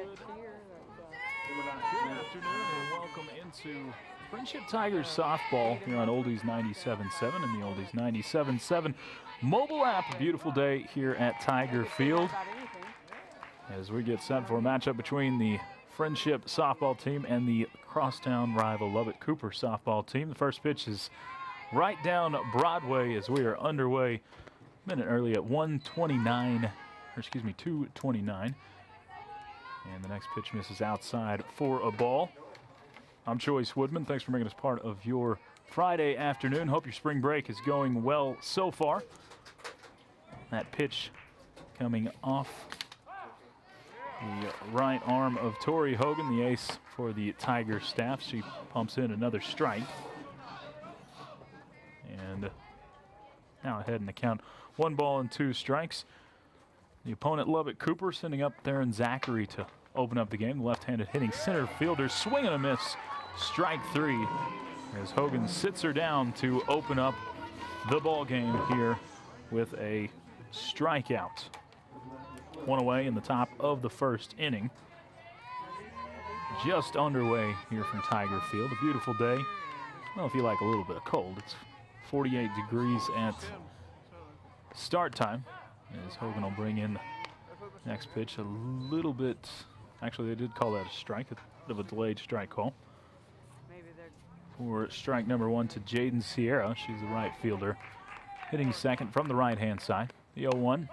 afternoon and welcome into Friendship Tigers softball here on Oldies 97.7 and the Oldies 97.7 mobile app. A beautiful day here at Tiger Field as we get set for a matchup between the Friendship softball team and the crosstown rival Lubbock Cooper softball team. The first pitch is right down Broadway as we are underway a minute early at 2:29. And the next pitch misses outside for a ball. I'm Joyce Woodman. Thanks for making us part of your Friday afternoon. Hope your spring break is going well so far. That pitch coming off the right arm of Tori Hogan, the ace for the Tiger staff. She pumps in another strike. And now ahead in the count. 1-2 strikes. The opponent, Lubbock Cooper, sending up Theron Zachary to open up the game. The left-handed hitting center fielder, swing and a miss. Strike 3 as Hogan sits her down to open up the ball game here with a strikeout. One away in the top of the first inning. Just underway here from Tiger Field. A beautiful day. Well, if you like a little bit of cold, it's 48 degrees at start time. As Hogan will bring in the next pitch a little bit. Actually, they did call that a strike, a bit of a delayed strike call. For strike number 1 to Jaden Sierra. She's the right fielder, hitting second from the right-hand side. The 0-1,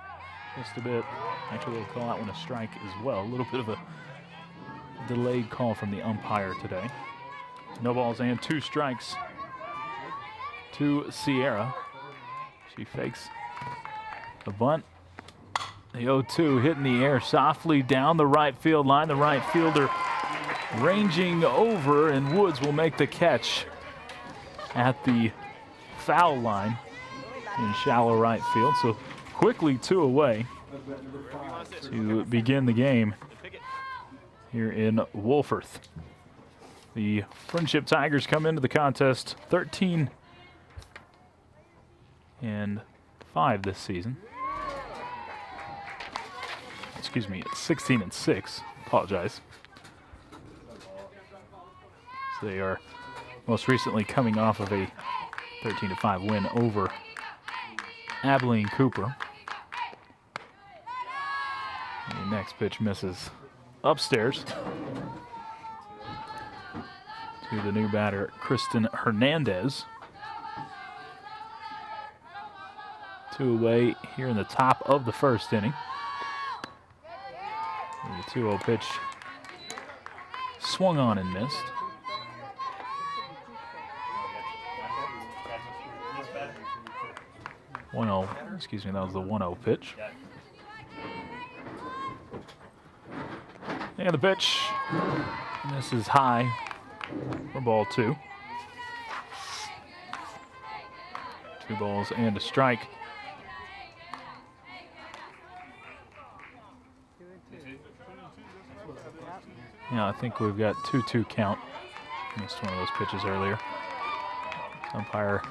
just a bit. Actually, they'll call that one a strike as well. A little bit of a delayed call from the umpire today. No balls and 2 strikes to Sierra. She fakes the bunt. The 0-2 hit in the air softly down the right field line. The right fielder ranging over, and Woods will make the catch at the foul line in shallow right field. So quickly 2 away to begin the game here in Wolforth. The Friendship Tigers come into the contest 13-5 this season. Excuse me, 16-6. Apologize. So they are most recently coming off of a 13-5 win over Abilene Cooper. The next pitch misses upstairs to the new batter, Kristen Hernandez. 2 away here in the top of the first inning. The 2-0 pitch swung on and missed. Excuse me, that was the 1-0 pitch. And the pitch misses high for ball 2. 2 balls and a strike. Yeah, I think we've got 2-2 count. Missed one of those pitches earlier. Umpire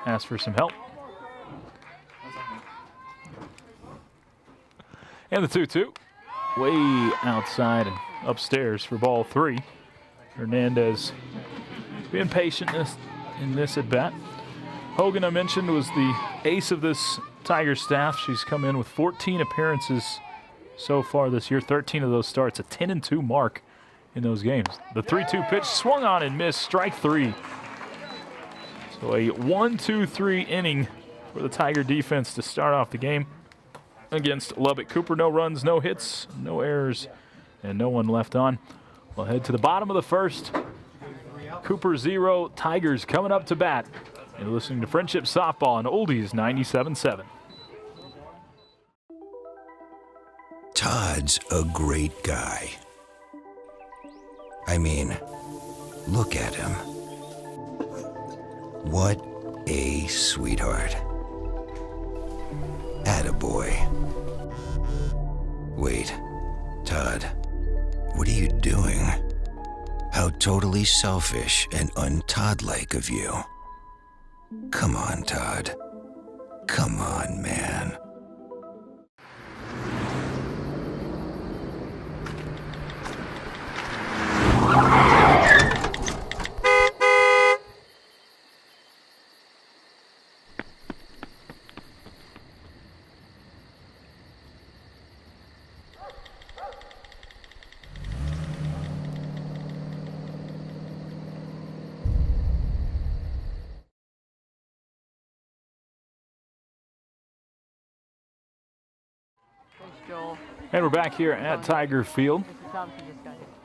asked for some help. And the 2-2, way outside and upstairs for ball 3. Hernandez being patient in this at bat. Hogan, I mentioned, was the ace of this Tiger staff. She's come in with 14 appearances so far this year. 13 of those starts, a 10-2 mark in those games. The 3-2 pitch swung on and missed, strike 3. So a 1-2-3 inning for the Tiger defense to start off the game against Lubbock Cooper. No runs, no hits, no errors, and no one left on. We'll head to the bottom of the first. Cooper 0, Tigers coming up to bat. You're listening to Friendship Softball on Oldies 97.7. Todd's a great guy. I mean, look at him. What a sweetheart. Attaboy. Wait, Todd, what are you doing? How totally selfish and un-Todd-like of you. Come on, Todd. Come on, man. And we're back here at Tiger Field,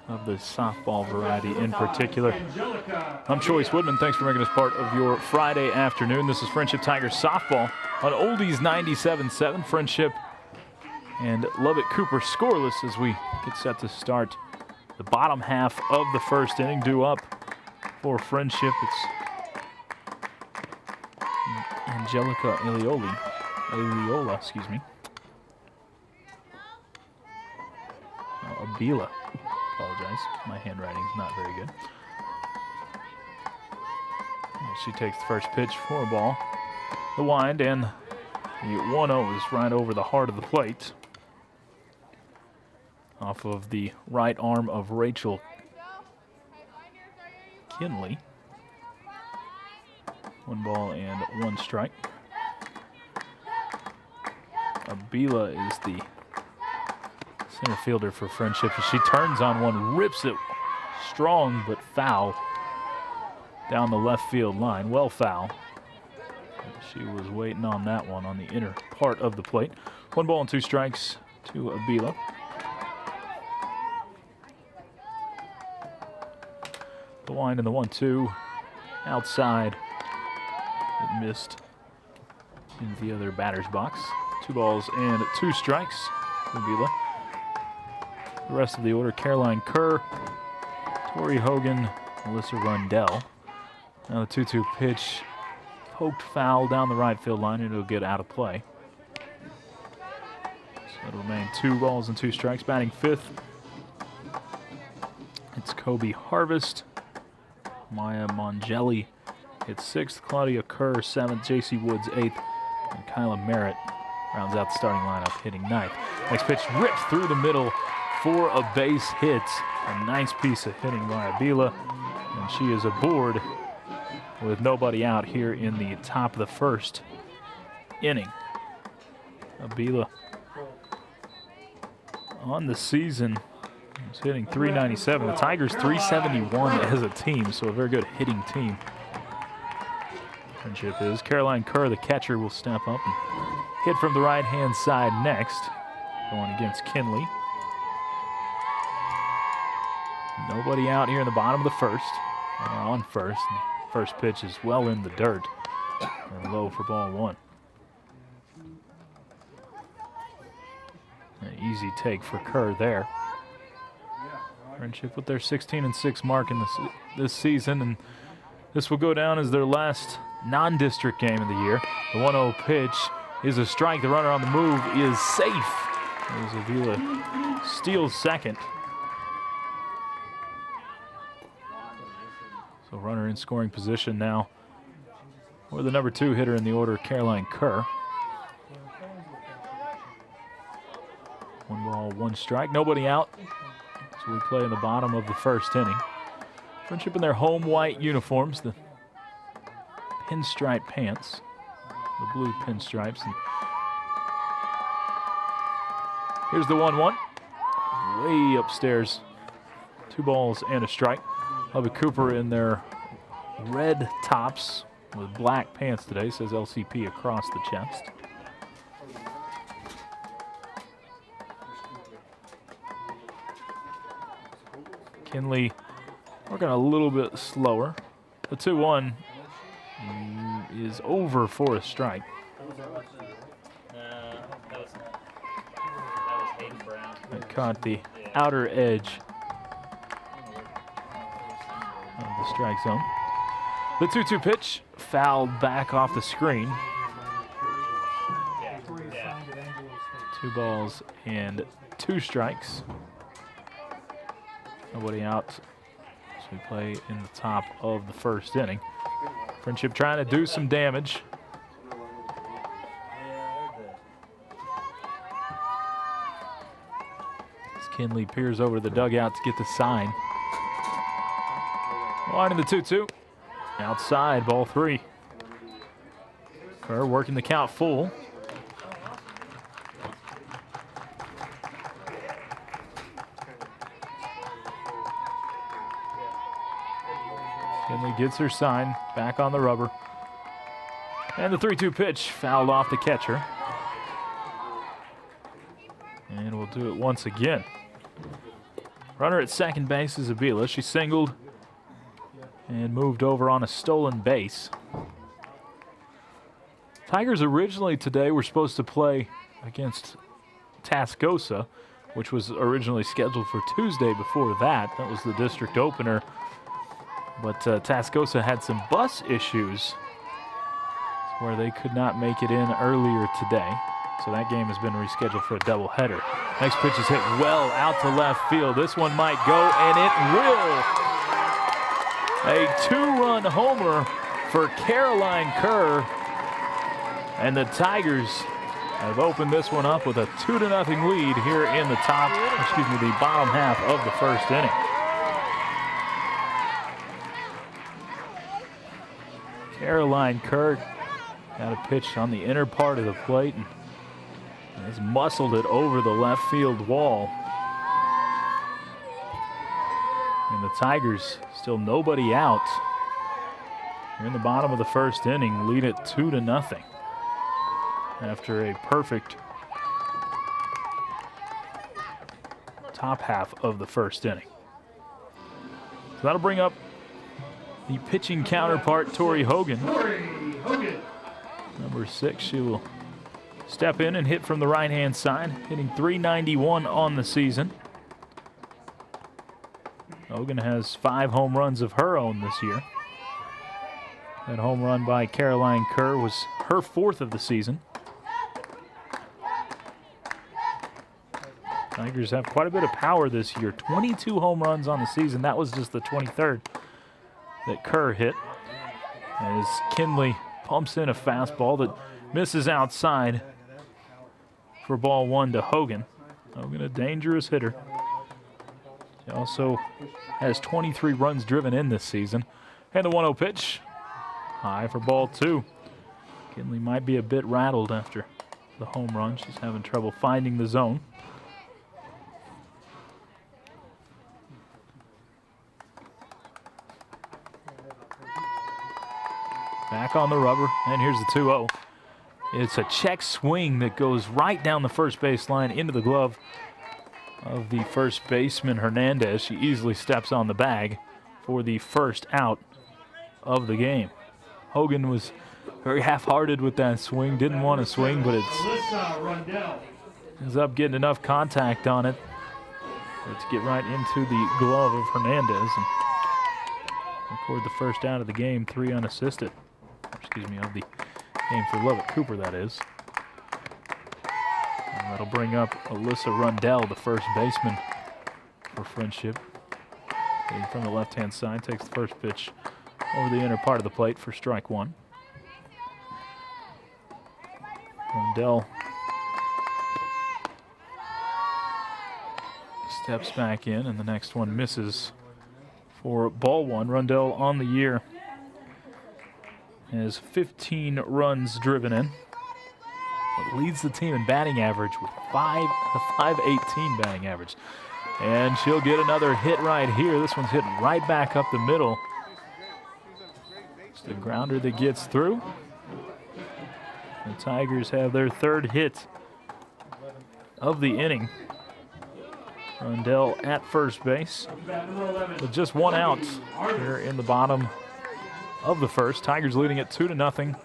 of the softball variety in particular. I'm Choice Woodman. Thanks for making us part of your Friday afternoon. This is Friendship Tigers softball on Oldies 97.7. Friendship and Lubbock Cooper scoreless as we get set to start the bottom half of the first inning. Due up for Friendship, it's Angelica Aliola, excuse me. Abila. Apologize. My handwriting is not very good. She takes the first pitch for a ball. The wind, and the 1-0 is right over the heart of the plate. Off of the right arm of Rachel Kinley. 1 ball and 1 strike. Abila is the center fielder for Friendship. She turns on one, rips it strong but foul down the left field line. Well foul. She was waiting on that one on the inner part of the plate. 1 ball and 2 strikes to Abila. The wind and the 1-2 outside. It missed in the other batter's box. 2 balls and 2 strikes to Abila. The rest of the order: Caroline Kerr, Tori Hogan, Melissa Rundell. Now the 2-2 pitch, poked foul down the right field line, and it'll get out of play. So it'll remain 2 balls and 2 strikes. Batting 5th, it's Kobe Harvest. Maya Mongelli hits 6th, Claudia Kerr 7th, JC Woods 8th, and Kyla Merritt rounds out the starting lineup, hitting 9th. Next pitch rips through the middle for a base hit. A nice piece of hitting by Abila, and she is aboard with nobody out here in the top of the first inning. Abila on the season is hitting .397. The Tigers .371 as a team, so a very good hitting team. Friendship is. Caroline Kerr, the catcher, will step up and hit from the right-hand side next, going against Kinley. Nobody out here in the bottom of the first. On first. First pitch is well in the dirt and low for ball 1. An easy take for Kerr there. Friendship with their 16-6 mark in this season, and this will go down as their last non-district game of the year. The 1-0 pitch is a strike. The runner on the move is safe as Avila steals second. So runner in scoring position now for the number 2 hitter in the order, Caroline Kerr. 1 ball, 1 strike. Nobody out. So we play in the bottom of the first inning. Friendship in their home white uniforms, the pinstripe pants, the blue pinstripes. And here's the 1-1. Way upstairs. 2 balls and a strike. Lubbock Cooper in their red tops with black pants today, says LCP across the chest. Kinley working a little bit slower. The 2-1 is over for a strike. It caught the outer edge of the strike zone. The 2-2 pitch fouled back off the screen. 2 balls and 2 strikes. Nobody out, so we play in the top of the first inning. Friendship trying to do some damage. As Kinley peers over the dugout to get the sign. Wide in the 2-2. Outside, ball 3. Kerr working the count full. Kinley gets her sign, back on the rubber. And the 3-2 pitch fouled off the catcher. And will do it once again. Runner at second base is Avila. She singled and moved over on a stolen base. Tigers originally today were supposed to play against Tascosa, which was originally scheduled for Tuesday before that. That was the district opener. But Tascosa had some bus issues where they could not make it in earlier today. So that game has been rescheduled for a doubleheader. Next pitch is hit well out to left field. This one might go, and it will. A two-run homer for Caroline Kerr. And the Tigers have opened this one up with a 2-0 lead here in the the bottom half of the first inning. Caroline Kerr got a pitch on the inner part of the plate and has muscled it over the left field wall. And the Tigers still nobody out. Here in the bottom of the first inning, lead it 2-0 after a perfect top half of the first inning. So that'll bring up the pitching counterpart, Tori Hogan. Number 6, she will step in and hit from the right-hand side, hitting .391 on the season. Hogan has 5 home runs of her own this year. That home run by Caroline Kerr was her 4th of the season. Tigers have quite a bit of power this year. 22 home runs on the season. That was just the 23rd that Kerr hit. As Kinley pumps in a fastball that misses outside for ball 1 to Hogan. Hogan, a dangerous hitter. He also has 23 runs driven in this season. And the 1-0 pitch, high for ball 2. Kinley might be a bit rattled after the home run. She's having trouble finding the zone. Back on the rubber, and here's the 2-0. It's a check swing that goes right down the first base line into the glove of the first baseman, Hernandez. She easily steps on the bag for the first out of the game. Hogan was very half-hearted with that swing, didn't want to swing, but it's up getting enough contact on it to get right into the glove of Hernandez and record the first out of the game, 3 unassisted. Of the game for Lubbock Cooper, that is. And that'll bring up Alyssa Rundell, the first baseman for Friendship. Hitting from the left-hand side, takes the first pitch over the inner part of the plate for strike 1. Rundell steps back in, and the next one misses for ball 1. Rundell on the year has 15 runs driven in. It leads the team in batting average with a 518 batting average. And she'll get another hit right here. This one's hit right back up the middle. It's the grounder that gets through. The Tigers have their 3rd hit of the inning. Rundell at first base with just 1 out here in the bottom of the first. Tigers leading it 2-0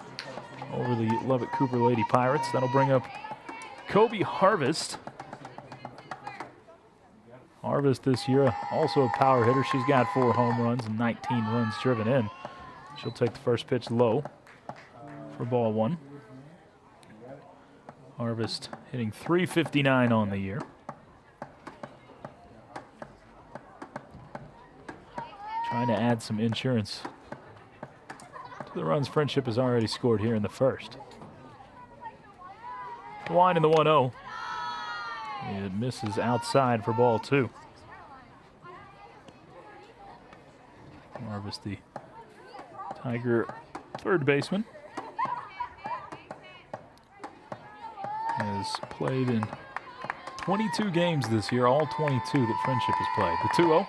over the Lubbock Cooper Lady Pirates. That'll bring up Kobe Harvest. Harvest this year also a power hitter. She's got 4 home runs and 19 runs driven in. She'll take the first pitch low for ball 1. Harvest hitting .359 on the year. Trying to add some insurance to the runs Friendship has already scored here in the first. The line in the 1-0. It misses outside for ball 2. Harvest, the Tiger 3rd baseman, has played in 22 games this year, all 22 that Friendship has played. The 2-0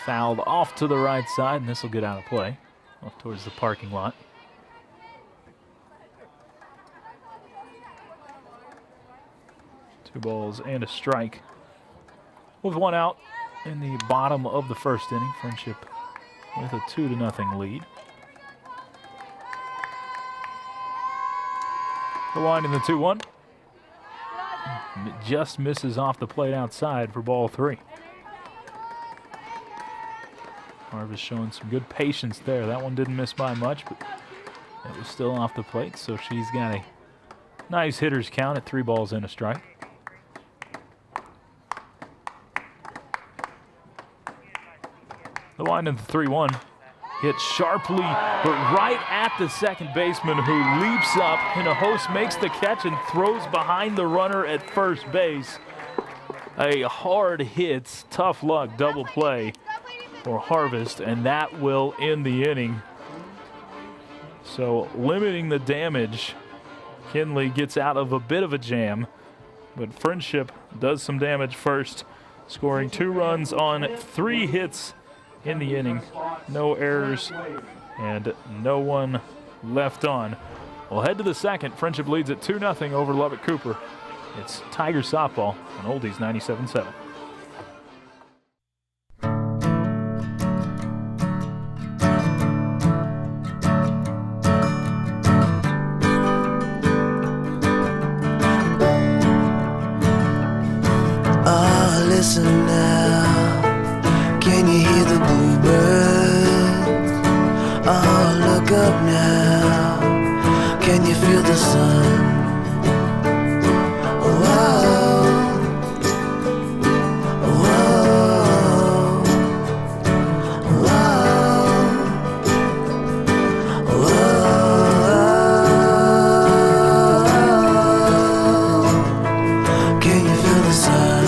fouled off to the right side, and this will get out of play, off towards the parking lot. 2 balls and a strike. With 1 out in the bottom of the first inning, Friendship with a 2-0 lead. The line in the 2-1. It just misses off the plate outside for ball 3. Harvest showing some good patience there. That one didn't miss by much, but it was still off the plate, so she's got a nice hitter's count at 3 balls and a strike. The line in the 3-1. Hit sharply, but right at the second baseman, who leaps up. Hinojosa makes the catch and throws behind the runner at first base. A hard hit, tough luck double play for Harvest, and that will end the inning. So limiting the damage, Kinley gets out of a bit of a jam, but Friendship does some damage first, scoring 2 runs on 3 hits in the inning. No errors and no one left on. We'll head to the second. Friendship leads at 2-0 over Lubbock Cooper. It's Tiger Softball on Oldies 97.7. Oh, listen now. Can you hear the bluebirds? Oh, look up now. Can you feel the sun? Whoa, whoa, whoa, whoa. Can you feel the sun?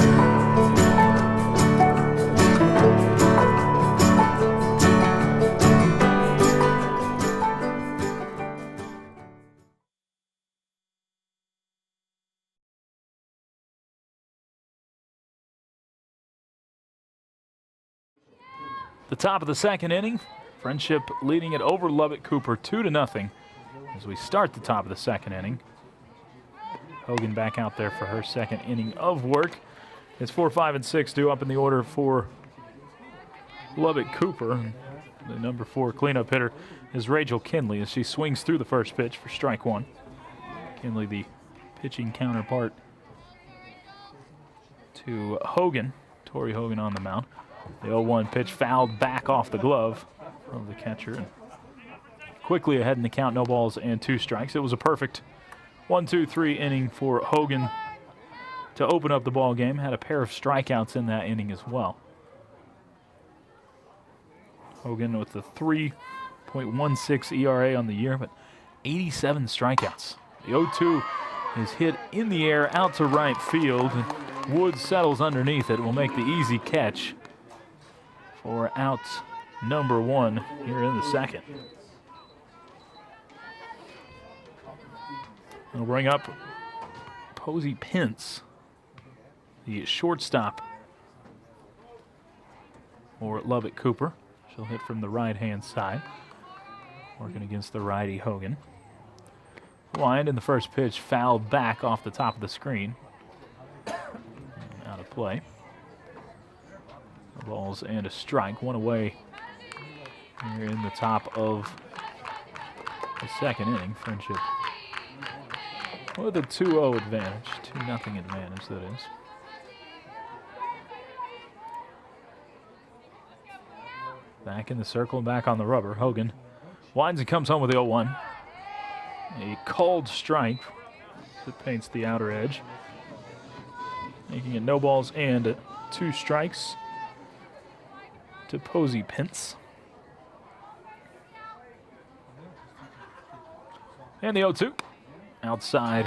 The top of the second inning, Friendship leading it over Lubbock Cooper 2-0 as we start the top of the second inning. Hogan back out there for her second inning of work. It's 4, 5, and 6 due up in the order for Lubbock Cooper. The number 4 cleanup hitter is Rachel Kinley as she swings through the first pitch for strike 1. Kinley, the pitching counterpart to Hogan, Tori Hogan on the mound. The 0-1 pitch fouled back off the glove of the catcher. And quickly ahead in the count, no balls and 2 strikes. It was a perfect 1-2-3 inning for Hogan to open up the ball game. Had a pair of strikeouts in that inning as well. Hogan with the 3.16 ERA on the year, but 87 strikeouts. The 0-2 is hit in the air out to right field. Woods settles underneath it, will make the easy catch for out number 1 here in the second. We'll bring up Posey Pence, the shortstop for Lubbock Cooper. She'll hit from the right-hand side, working against the righty Hogan. Lined in the first pitch, fouled back off the top of the screen. Out of play. Balls and a strike, 1 away here in the top of the second inning. Friendship with a 2-0 advantage, 2-0 advantage that is. Back in the circle and back on the rubber. Hogan winds and comes home with the 0-1. A called strike that paints the outer edge, making it no balls and 2 strikes to Posey Pence. And the 0-2. Outside.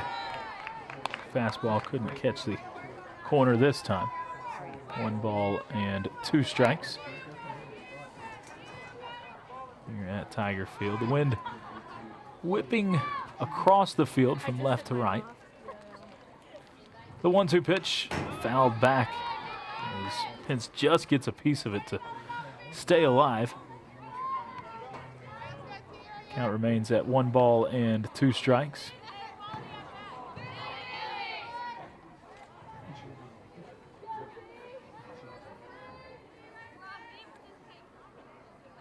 Fastball couldn't catch the corner this time. 1 ball and 2 strikes. Here at Tiger Field. The wind whipping across the field from left to right. The 1-2 pitch fouled back as Pence just gets a piece of it to stay alive. Count remains at 1 ball and 2 strikes.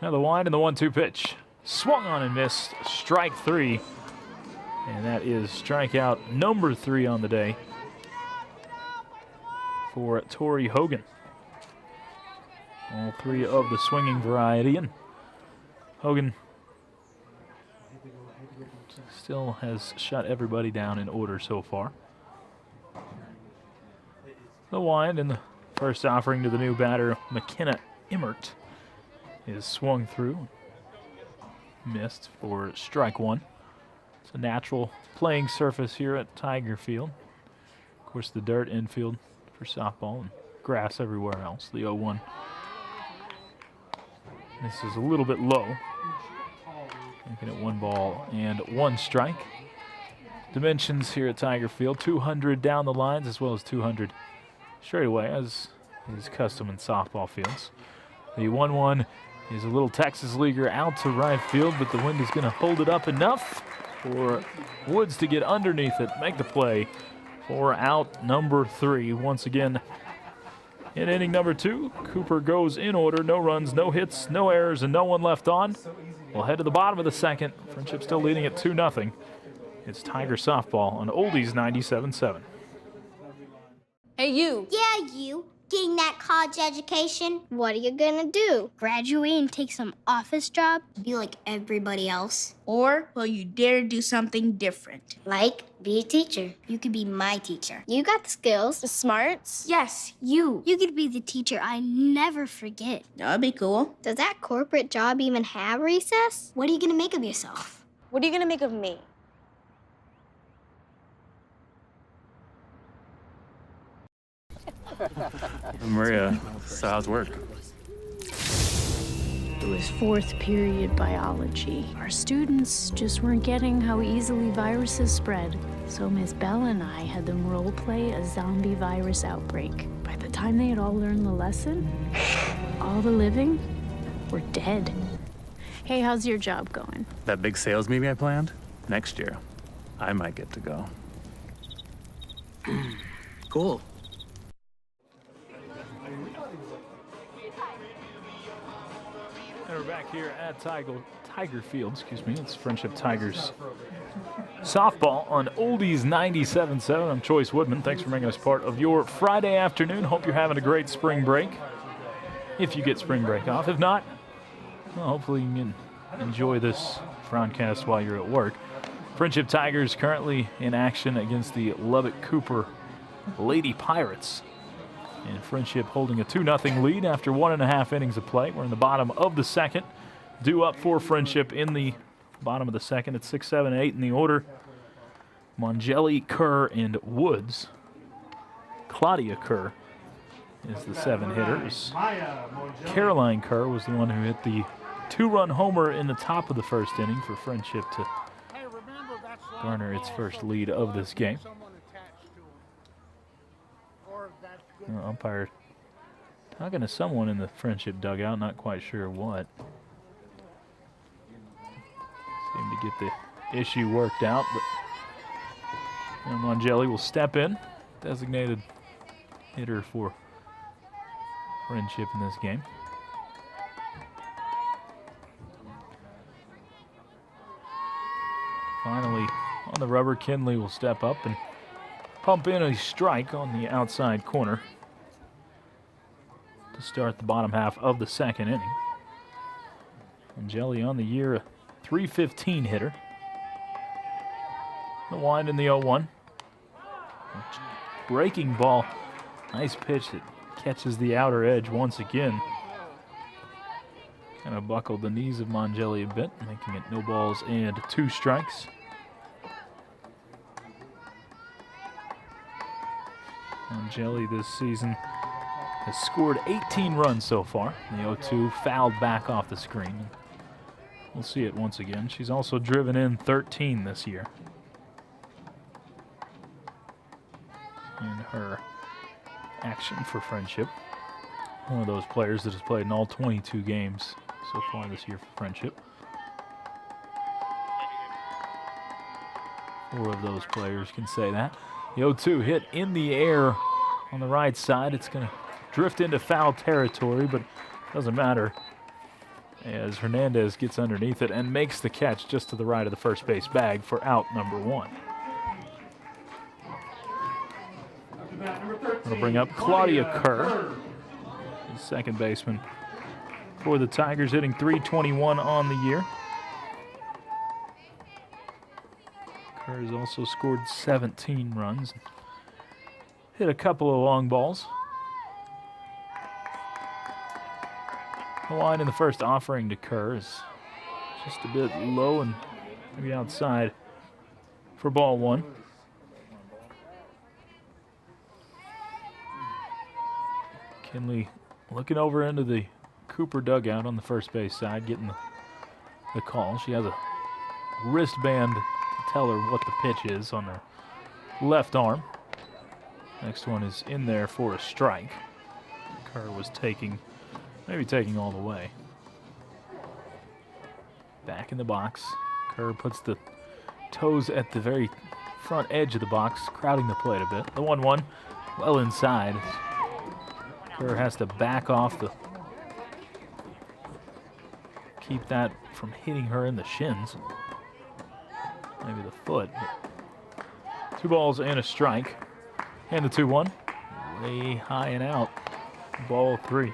Now the wind and the 1-2 pitch. Swung on and missed. Strike 3. And that is strikeout number 3 on the day for Tori Hogan. All 3 of the swinging variety. And Hogan still has shut everybody down in order so far. The wind and the first offering to the new batter, McKenna Emmert, is swung through. Missed for strike 1. It's a natural playing surface here at Tiger Field. Of course, the dirt infield for softball and grass everywhere else. The 0-1. This is a little bit low. Making it 1 ball and 1 strike. Dimensions here at Tiger Field, 200 down the lines as well as 200 straight away, as is custom in softball fields. The 1-1 is a little Texas leaguer out to right field, but the wind is going to hold it up enough for Woods to get underneath it, make the play for out number 3. Once again, in inning number 2, Cooper goes in order. No runs, no hits, no errors, and no one left on. We'll head to the bottom of the second. Friendship still leading at 2-0. It's Tiger softball on Oldies 97.7. Hey, you. Yeah, you. Getting that college education? What are you gonna do? Graduate and take some office job? Be like everybody else? Or will you dare do something different? Like, be a teacher. You could be my teacher. You got the skills. The smarts? Yes, you. You could be the teacher I never forget. That'd be cool. Does that corporate job even have recess? What are you gonna make of yourself? What are you gonna make of me? Maria, so how's work? It was 4th period biology. Our students just weren't getting how easily viruses spread. So Miss Bell and I had them role play a zombie virus outbreak. By the time they had all learned the lesson, all the living were dead. Hey, how's your job going? That big sales meeting I planned? Next year, I might get to go. Cool. And we're back here at Tiger Field, excuse me. It's Friendship Tigers softball on Oldies 97.7. I'm Choice Woodman. Thanks for making us part of your Friday afternoon. Hope you're having a great spring break, if you get spring break off. If not, well, hopefully you can enjoy this broadcast while you're at work. Friendship Tigers currently in action against the Lubbock Cooper Lady Pirates. And Friendship holding a 2-0 lead after 1.5 innings of play. We're in the bottom of the second. Due up for Friendship in the bottom of the second. It's 6, 7, 8 in the order. Mongelli, Kerr, and Woods. Claudia Kerr is the 7 hitters. Caroline Kerr was the one who hit the 2-run homer in the top of the first inning for Friendship to garner its first lead of this game. Umpire talking to someone in the Friendship dugout, not quite sure what. Seem to get the issue worked out, but Mongelli will step in, designated hitter for Friendship in this game. Finally, on the rubber, Kinley will step up and pump in a strike on the outside corner to start the bottom half of the second inning. Mongelli on the year, a .315 hitter. The wind in the 0-1. Breaking ball. Nice pitch that catches the outer edge once again. Kind of buckled the knees of Mongelli a bit, making it no balls and 2 strikes. Mongelli this season has scored 18 runs so far. The 0-2 fouled back off the screen. We'll see it once again. She's also driven in 13 this year in her action for Friendship. One of those players that has played in all 22 games so far this year for Friendship. 4 of those players can say that. The 0-2 hit in the air on the right side. It's going to drift into foul territory, but doesn't matter as Hernandez gets underneath it and makes the catch just to the right of the first base bag for out number 1. That'll bring up Claudia Kerr, the second baseman for the Tigers, hitting .321 on the year. Kerr has also scored 17 runs, hit a couple of long balls. The line in the first offering to Kerr is just a bit low and maybe outside for ball 1. Kinley looking over into the Cooper dugout on the first base side, getting the call. She has a wristband to tell her what the pitch is on her left arm. Next one is in there for a strike. Kerr was maybe taking all the way. Back in the box. Kerr puts the toes at the very front edge of the box, crowding the plate a bit. The 1-1 well inside. Kerr has to back off to keep that from hitting her in the shins. Maybe the foot. But 2 balls and a strike. And the 2-1. Way high and out. Ball 3.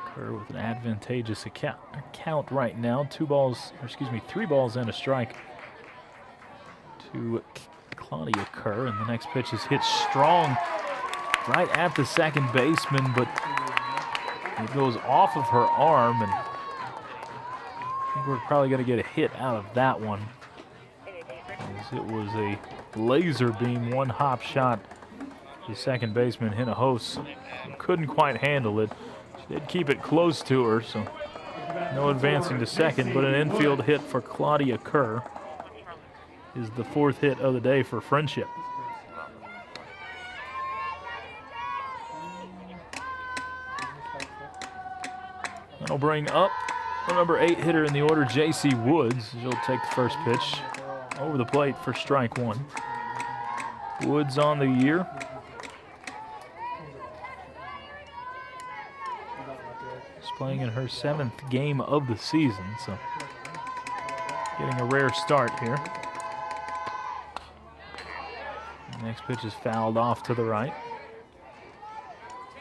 Kerr with an advantageous account right now. 3 balls and a strike to Claudia Kerr. And the next pitch is hit strong right at the second baseman, but it goes off of her arm, and I think we're probably going to get a hit out of that one, as it was a laser beam, one-hop shot. The second baseman, Hinojosa, couldn't quite handle it. She did keep it close to her, so no advancing to second, but an infield hit for Claudia Kerr is the 4th hit of the day for Friendship. That'll bring up the number 8 hitter in the order, J.C. Woods. She'll take the first pitch over the plate for strike 1. Woods on the year. She's playing in her 7th game of the season, so getting a rare start here. The next pitch is fouled off to the right,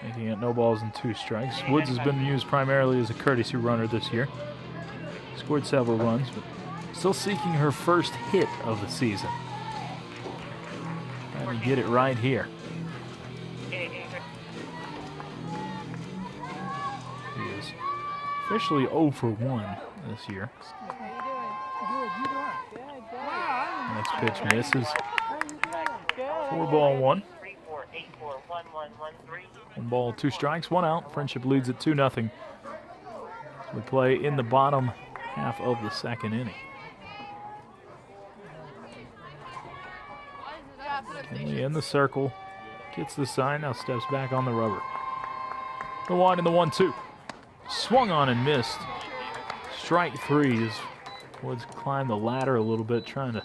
making it no balls and 2 strikes. Woods has been used primarily as a courtesy runner this year. Scored several runs, but still seeking her first hit of the season. Trying to get it right here. He is officially 0 for 1 this year. Next pitch misses. 4-1. 1 ball, 2 strikes, 1 out. Friendship leads at 2-0. We play in the bottom half of the second inning. Kinley in the circle, gets the sign, now steps back on the rubber. The 1 and the 1-2. Swung on and missed. Strike 3 as Woods climbed the ladder a little bit, trying to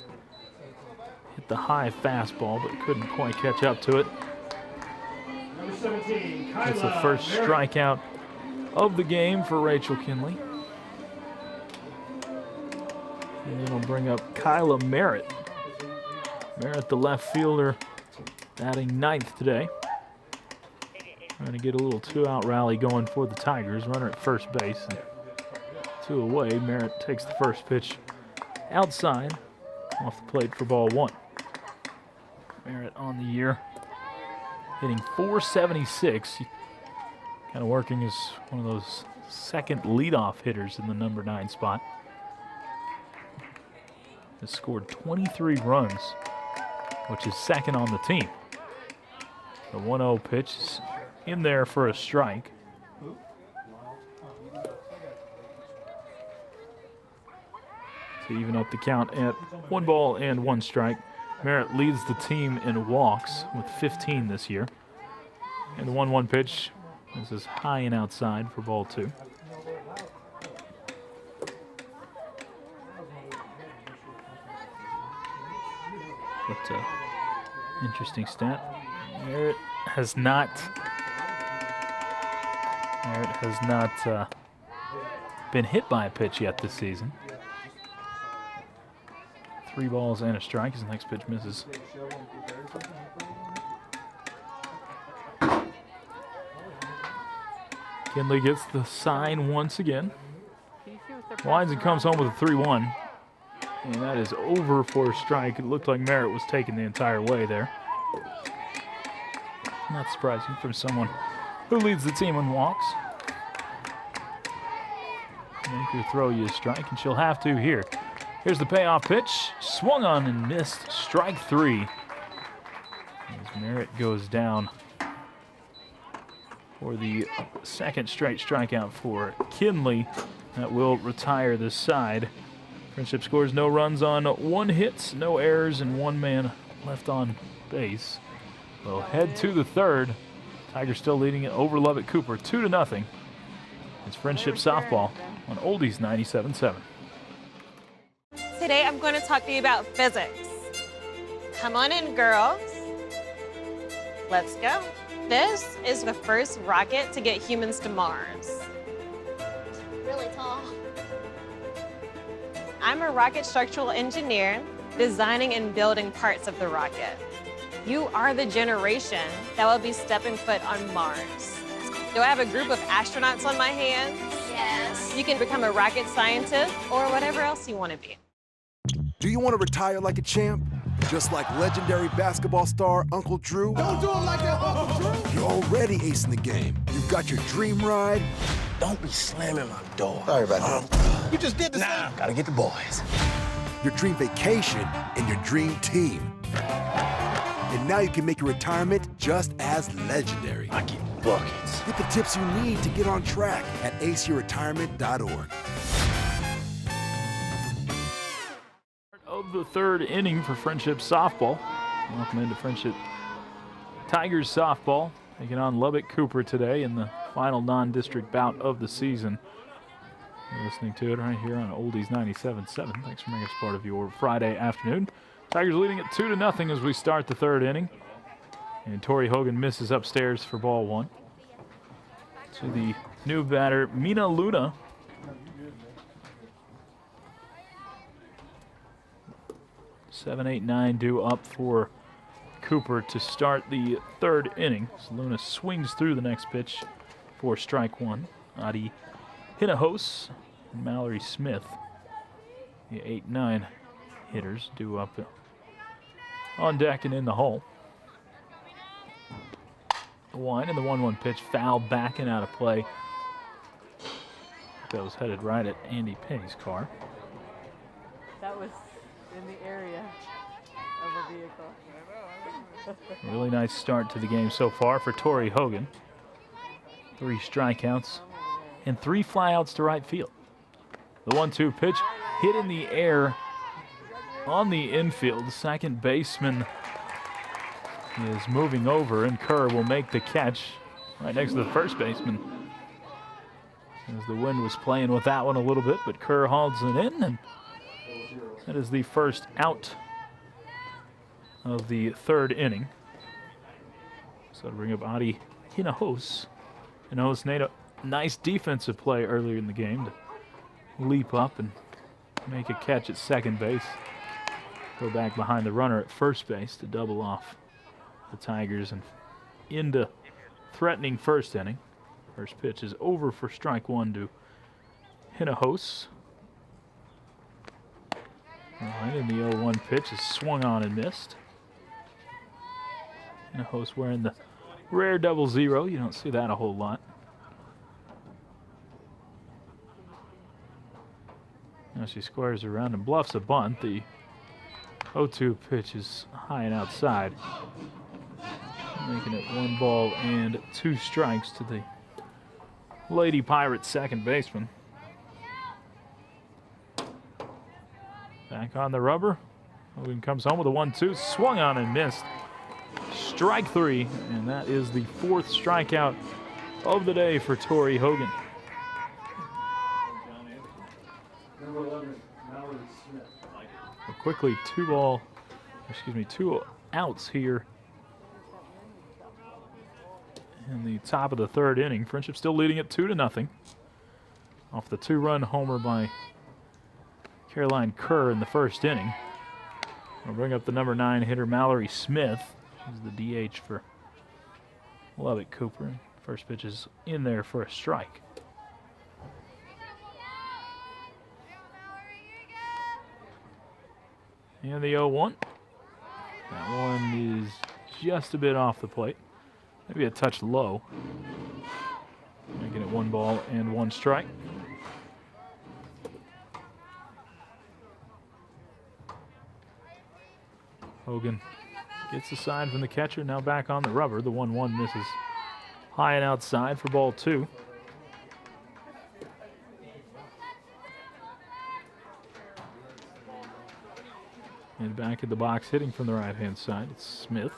hit the high fastball, but couldn't quite catch up to it. That's the first strikeout of the game for Rachel Kinley. And then we'll bring up Kyla Merritt. Merritt, the left fielder, batting 9th today. Trying to get a little 2-out rally going for the Tigers. Runner at first base. And 2 away. Merritt takes the first pitch outside off the plate for ball 1. Merritt on the year, hitting .476. Kind of working as one of those second leadoff hitters in the number 9 spot. Has scored 23 runs, which is second on the team. The 1-0 pitch is in there for a strike. To even up the count at 1 ball and 1 strike. Merritt leads the team in walks with 15 this year. And the 1-1 pitch, this is high and outside for ball 2. But interesting stat. Merritt has not Merritt has not been hit by a pitch yet this season. 3 balls and a strike. His next pitch misses. Kinley gets the sign once again. Winds and comes home with a 3-1. And that is over for a strike. It looked like Merritt was taken the entire way there. Not surprising from someone who leads the team in walks. Make her throw you a strike, and she'll have to here. Here's the payoff pitch. Swung on and missed. Strike 3. As Merritt goes down for the second straight strikeout for Kinley. That will retire this side. Friendship scores no runs on 1 hit, no errors, and 1 man left on base. We'll head to the third. Tigers still leading it over Lubbock Cooper 2-0. It's Friendship Softball on Oldies 97.7. Today I'm going to talk to you about physics. Come on in, girls. Let's go. This is the first rocket to get humans to Mars. Really tall. I'm a rocket structural engineer, designing and building parts of the rocket. You are the generation that will be stepping foot on Mars. Do I have a group of astronauts on my hands? Yes. You can become a rocket scientist or whatever else you want to be. Do you want to retire like a champ? Just like legendary basketball star Uncle Drew? Don't do him like that, Uncle Drew. You're already acing the game. You've got your dream ride. Don't be slamming my door. Sorry about that. You just did the same. Gotta get the boys. Your dream vacation, and your dream team. And now you can make your retirement just as legendary. I get buckets. Get the tips you need to get on track at aceyourretirement.org. Of the third inning for Friendship Softball. Welcome into Friendship Tigers Softball, taking on Lubbock Cooper today in the final non-district bout of the season. You're listening to it right here on Oldies 97.7. Thanks for making us part of your Friday afternoon. Tigers leading it 2-0 as we start the third inning. And Tori Hogan misses upstairs for ball 1. To the new batter, Mina Luna. Seven, 8, 9 due up for Cooper to start the third inning. So Luna swings through the next pitch for strike 1. Adi Hinahos and Mallory Smith, the 8-9 hitters, due up on deck and in the hole. The 1 and the 1-1 pitch fouled back and out of play. That was headed right at Andy Penny's car. That was in the area of a vehicle. Really nice start to the game so far for Tori Hogan. 3 strikeouts and 3 flyouts to right field. The 1-2 pitch hit in the air on the infield. The second baseman is moving over, and Kerr will make the catch right next to the first baseman. As the wind was playing with that one a little bit, but Kerr hauls it in, and that is the first out of the third inning. So to bring up Adi Hinahos. Hinahos made a nice defensive play earlier in the game to leap up and make a catch at second base. Go back behind the runner at first base to double off the Tigers and into threatening first inning. First pitch is over for strike 1 to Hinahos. Right, and the 0-1 pitch is swung on and missed. Hinahos wearing the rare 00. You don't see that a whole lot. Now she squares around and bluffs a bunt. The 0-2 pitch is high and outside, making it 1 ball and 2 strikes to the Lady Pirates second baseman. Back on the rubber. Hogan comes home with a 1-2, swung on and missed. Strike 3, and that is the 4th strikeout of the day for Tori Hogan. So quickly, 2 outs here in the top of the third inning. Friendship still leading it 2-0 off the 2-run homer by Caroline Kerr in the first inning. We'll bring up the number 9 hitter, Mallory Smith. She's the DH for Lubbock Cooper. First pitch is in there for a strike. And the 0-1. That one is just a bit off the plate. Maybe a touch low. Making it 1 ball and 1 strike. Hogan gets the sign from the catcher, now back on the rubber. The 1-1 misses high and outside for ball 2. And back at the box hitting from the right-hand side, it's Smith.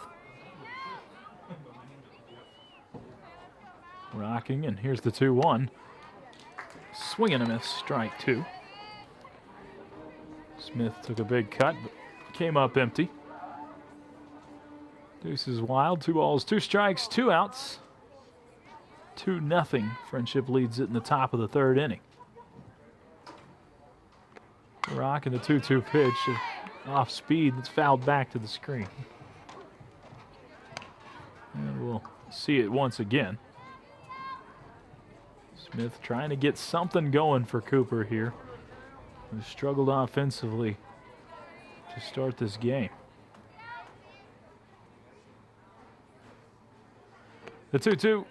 Rocking, and here's the 2-1. Swing and a miss, strike 2. Smith took a big cut, but came up empty. Deuce is wild, 2 balls, 2 strikes, 2 outs. 2-0. Friendship leads it in the top of the third inning. Rocking the 2-2 pitch, off speed, that's fouled back to the screen. And we'll see it once again. Smith trying to get something going for Cooper here, who struggled offensively to start this game. The 2-2.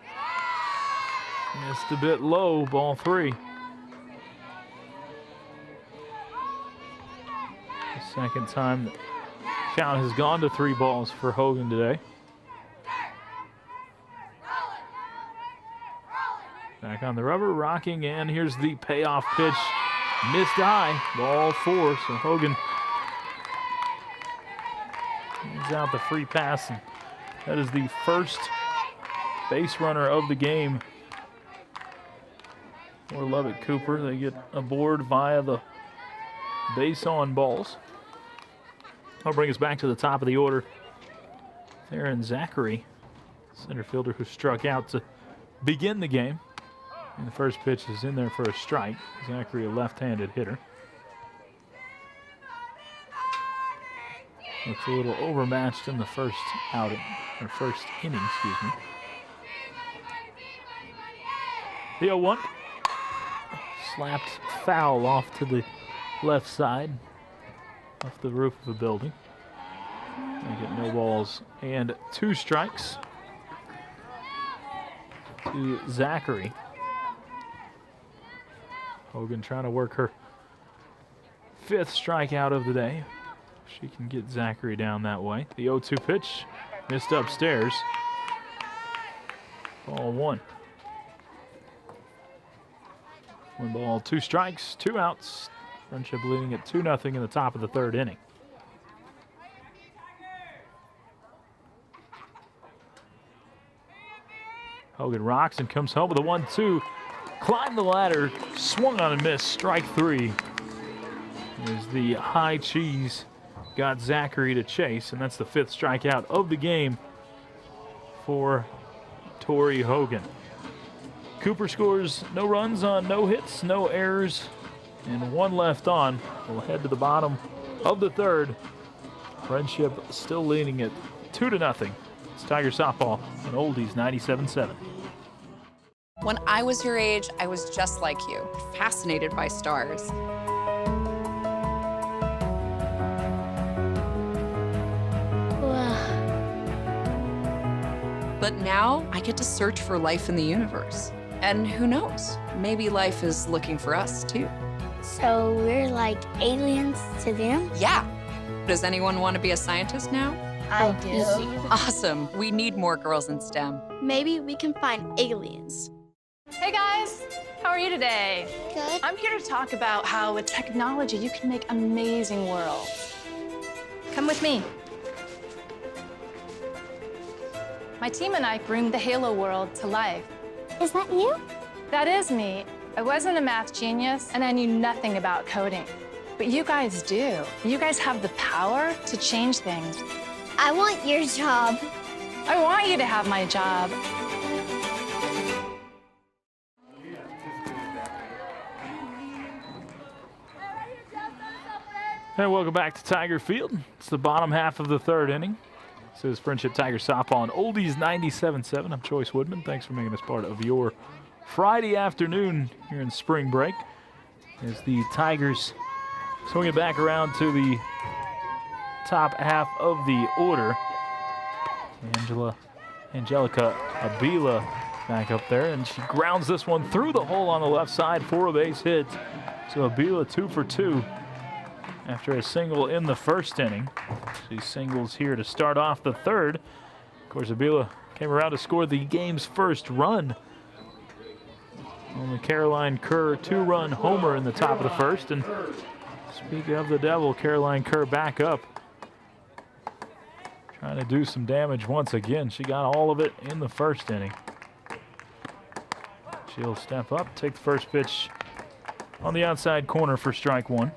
Missed a bit low, ball 3. The second time the count has gone to 3 balls for Hogan today. Back on the rubber, rocking, and here's the payoff pitch. Missed high, ball 4, so Hogan hands out the free pass, and that is the first base runner of the game for Lubbock Cooper. They get aboard via the base on balls. That'll bring us back to the top of the order. Theron Zachary, center fielder who struck out to begin the game. And the first pitch is in there for a strike. Zachary, a left-handed hitter. Looks a little overmatched in the first outing, or first inning, excuse me. The 0-1. Slapped foul off to the left side, off the roof of the building. They get no balls and 2 strikes to Zachary. Hogan trying to work her 5th strikeout of the day. She can get Zachary down that way. The 0-2 pitch missed upstairs. Ball 1. 1 ball, 2 strikes, 2 outs. Friendship leading at 2-0 in the top of the third inning. Hogan rocks and comes home with a 1-2. Climbed the ladder, swung on and missed, strike 3. As the high cheese got Zachary to chase, and that's the 5th strikeout of the game for Tori Hogan. Cooper scores no runs on no hits, no errors, and 1 left on. We'll head to the bottom of the third. Friendship still leading it 2-0. It's Tiger Softball on Oldies 97.7. When I was your age, I was just like you, fascinated by stars. But now I get to search for life in the universe. And who knows, maybe life is looking for us too. So we're like aliens to them? Yeah. Does anyone want to be a scientist now? I do. Awesome. We need more girls in STEM. Maybe we can find aliens. Hey guys, how are you today? Good. I'm here to talk about how with technology you can make amazing worlds. Come with me. My team and I bring the Halo world to life. Is that you? That is me. I wasn't a math genius and I knew nothing about coding. But you guys do. You guys have the power to change things. I want your job. I want you to have my job. And welcome back to Tiger Field. It's the bottom half of the third inning. This is Friendship Tiger softball on Oldies 97.7. I'm Choice Woodman. Thanks for making us part of your Friday afternoon here in spring break. As the Tigers swing it back around to the top half of the order. Angelica Abila back up there, and she grounds this one through the hole on the left side for a base hit. So Abila 2 for 2 after a single in the first inning. She singles here to start off the third. Of course, Abila came around to score the game's first run on the Caroline Kerr 2-run homer in the top of the first. And speaking of the devil, Caroline Kerr back up, trying to do some damage once again. She got all of it in the first inning. She'll step up, take the first pitch on the outside corner for strike one.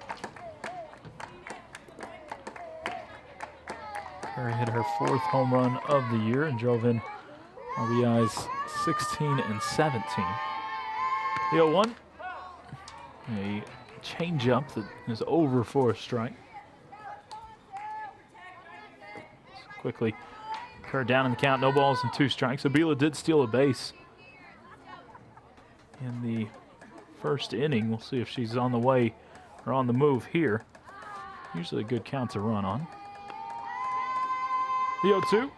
Kerr hit her 4th home run of the year and drove in RBIs 16 and 17. The 0-1, a changeup that is over for a strike. So quickly, Kerr down in the count, no balls and 2 strikes. Abila did steal a base in the first inning. We'll see if she's on the way or on the move here. Usually a good count to run on. The 0-2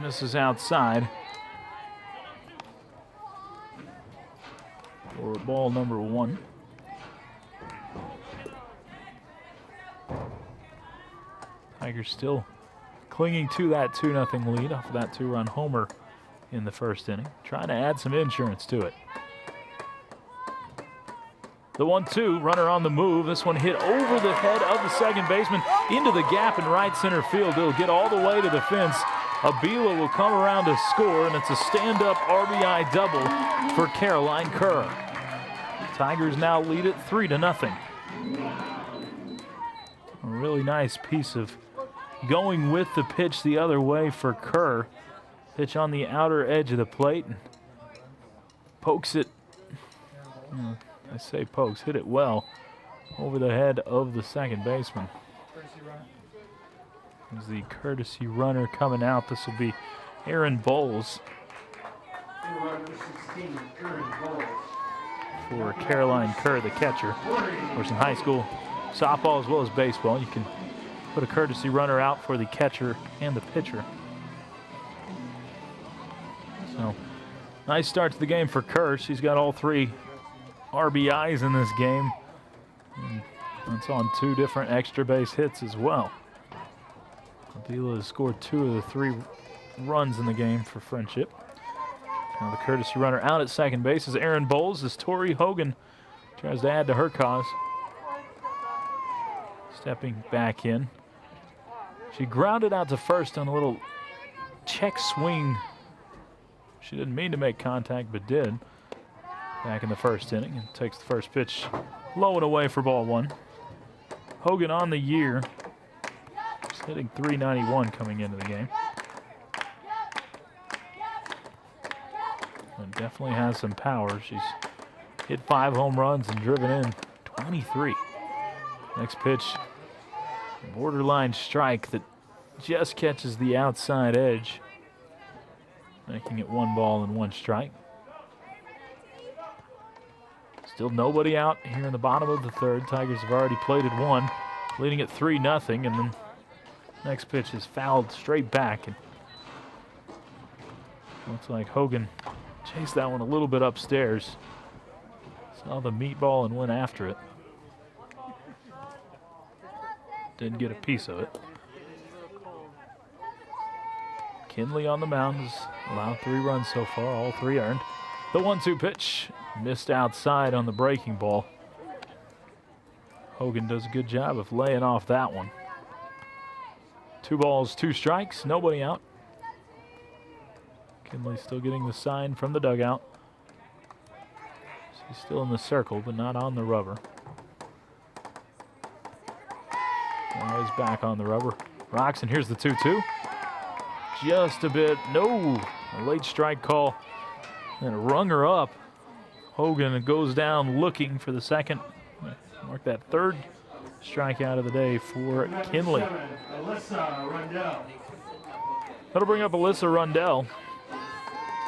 misses outside for ball number 1. Tigers still clinging to that 2-0 lead off of that 2-run homer in the first inning, trying to add some insurance to it. The 1-2, runner on the move. This one hit over the head of the second baseman into the gap in right center field. It'll get all the way to the fence. Abila will come around to score, and it's a stand-up RBI double for Caroline Kerr. Tigers now lead it 3-0. A really nice piece of going with the pitch the other way for Kerr. Pitch on the outer edge of the plate. And pokes it. I say pokes, hit it well over the head of the second baseman. As the courtesy runner coming out, this will be Aaron Bowles for Caroline Kerr, the catcher. Of course, in high school softball as well as baseball, you can put a courtesy runner out for the catcher and the pitcher. So, nice start to the game for Kerr. She's got all 3 RBIs in this game. And that's on 2 different extra base hits as well. Abila has scored 2 of the 3 runs in the game for Friendship. Now the courtesy runner out at second base is Aaron Bowles as Tori Hogan tries to add to her cause. Stepping back in. She grounded out to first on a little check swing. She didn't mean to make contact, but did. Back in the first inning, and takes the first pitch low and away for ball 1. Hogan on the year. She's hitting .391 coming into the game. And definitely has some power. She's hit 5 home runs and driven in 23. Next pitch, borderline strike that just catches the outside edge, making it 1 ball and 1 strike. Still nobody out here in the bottom of the third. Tigers have already plated 1, leading at 3-0, and then next pitch is fouled straight back. And looks like Hogan chased that one a little bit upstairs. Saw the meatball and went after it. Didn't get a piece of it. Kinley on the mound has allowed 3 runs so far, all 3 earned. The 1-2 pitch missed outside on the breaking ball. Hogan does a good job of laying off that one. 2 balls, 2 strikes, nobody out. Kinley still getting the sign from the dugout. She's still in the circle, but not on the rubber. Now he's back on the rubber. Rocks, and here's the 2-2. just a bit. No, a late strike call and a rung her up. Hogan goes down looking for the second. Mark that third strikeout of the day for Kinley. That'll bring up Alyssa Rundell,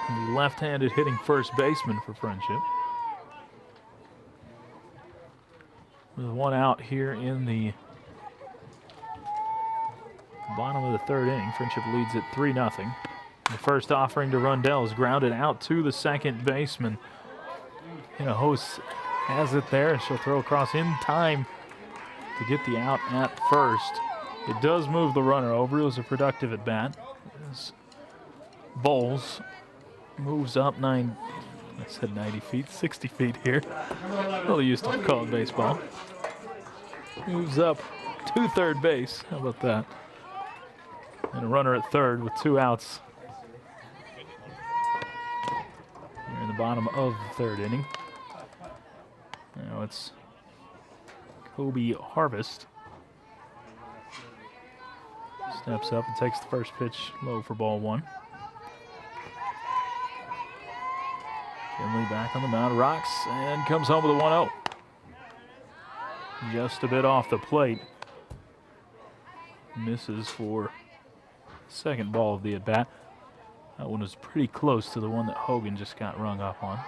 the left-handed hitting first baseman for Friendship. With one out here in the bottom of the third inning, Friendship leads it 3-0. The first offering to Rundell is grounded out to the second baseman. Hinojosa has it there, and she'll throw across in time to get the out at first. It does move the runner over. It was a productive at bat. As Bowles moves up 90 feet, 60 feet here. Well, they used to call it baseball. Moves up to third base. How about that? And a runner at third with 2 outs. Here in the bottom of the third inning. Now it's Kobe Harvest. Steps up and takes the first pitch low for ball 1. Kinley back on the mound, rocks, and comes home with a 1-0. Just a bit off the plate. Misses for second ball of the at-bat. That one was pretty close to the one that Hogan just got rung up on.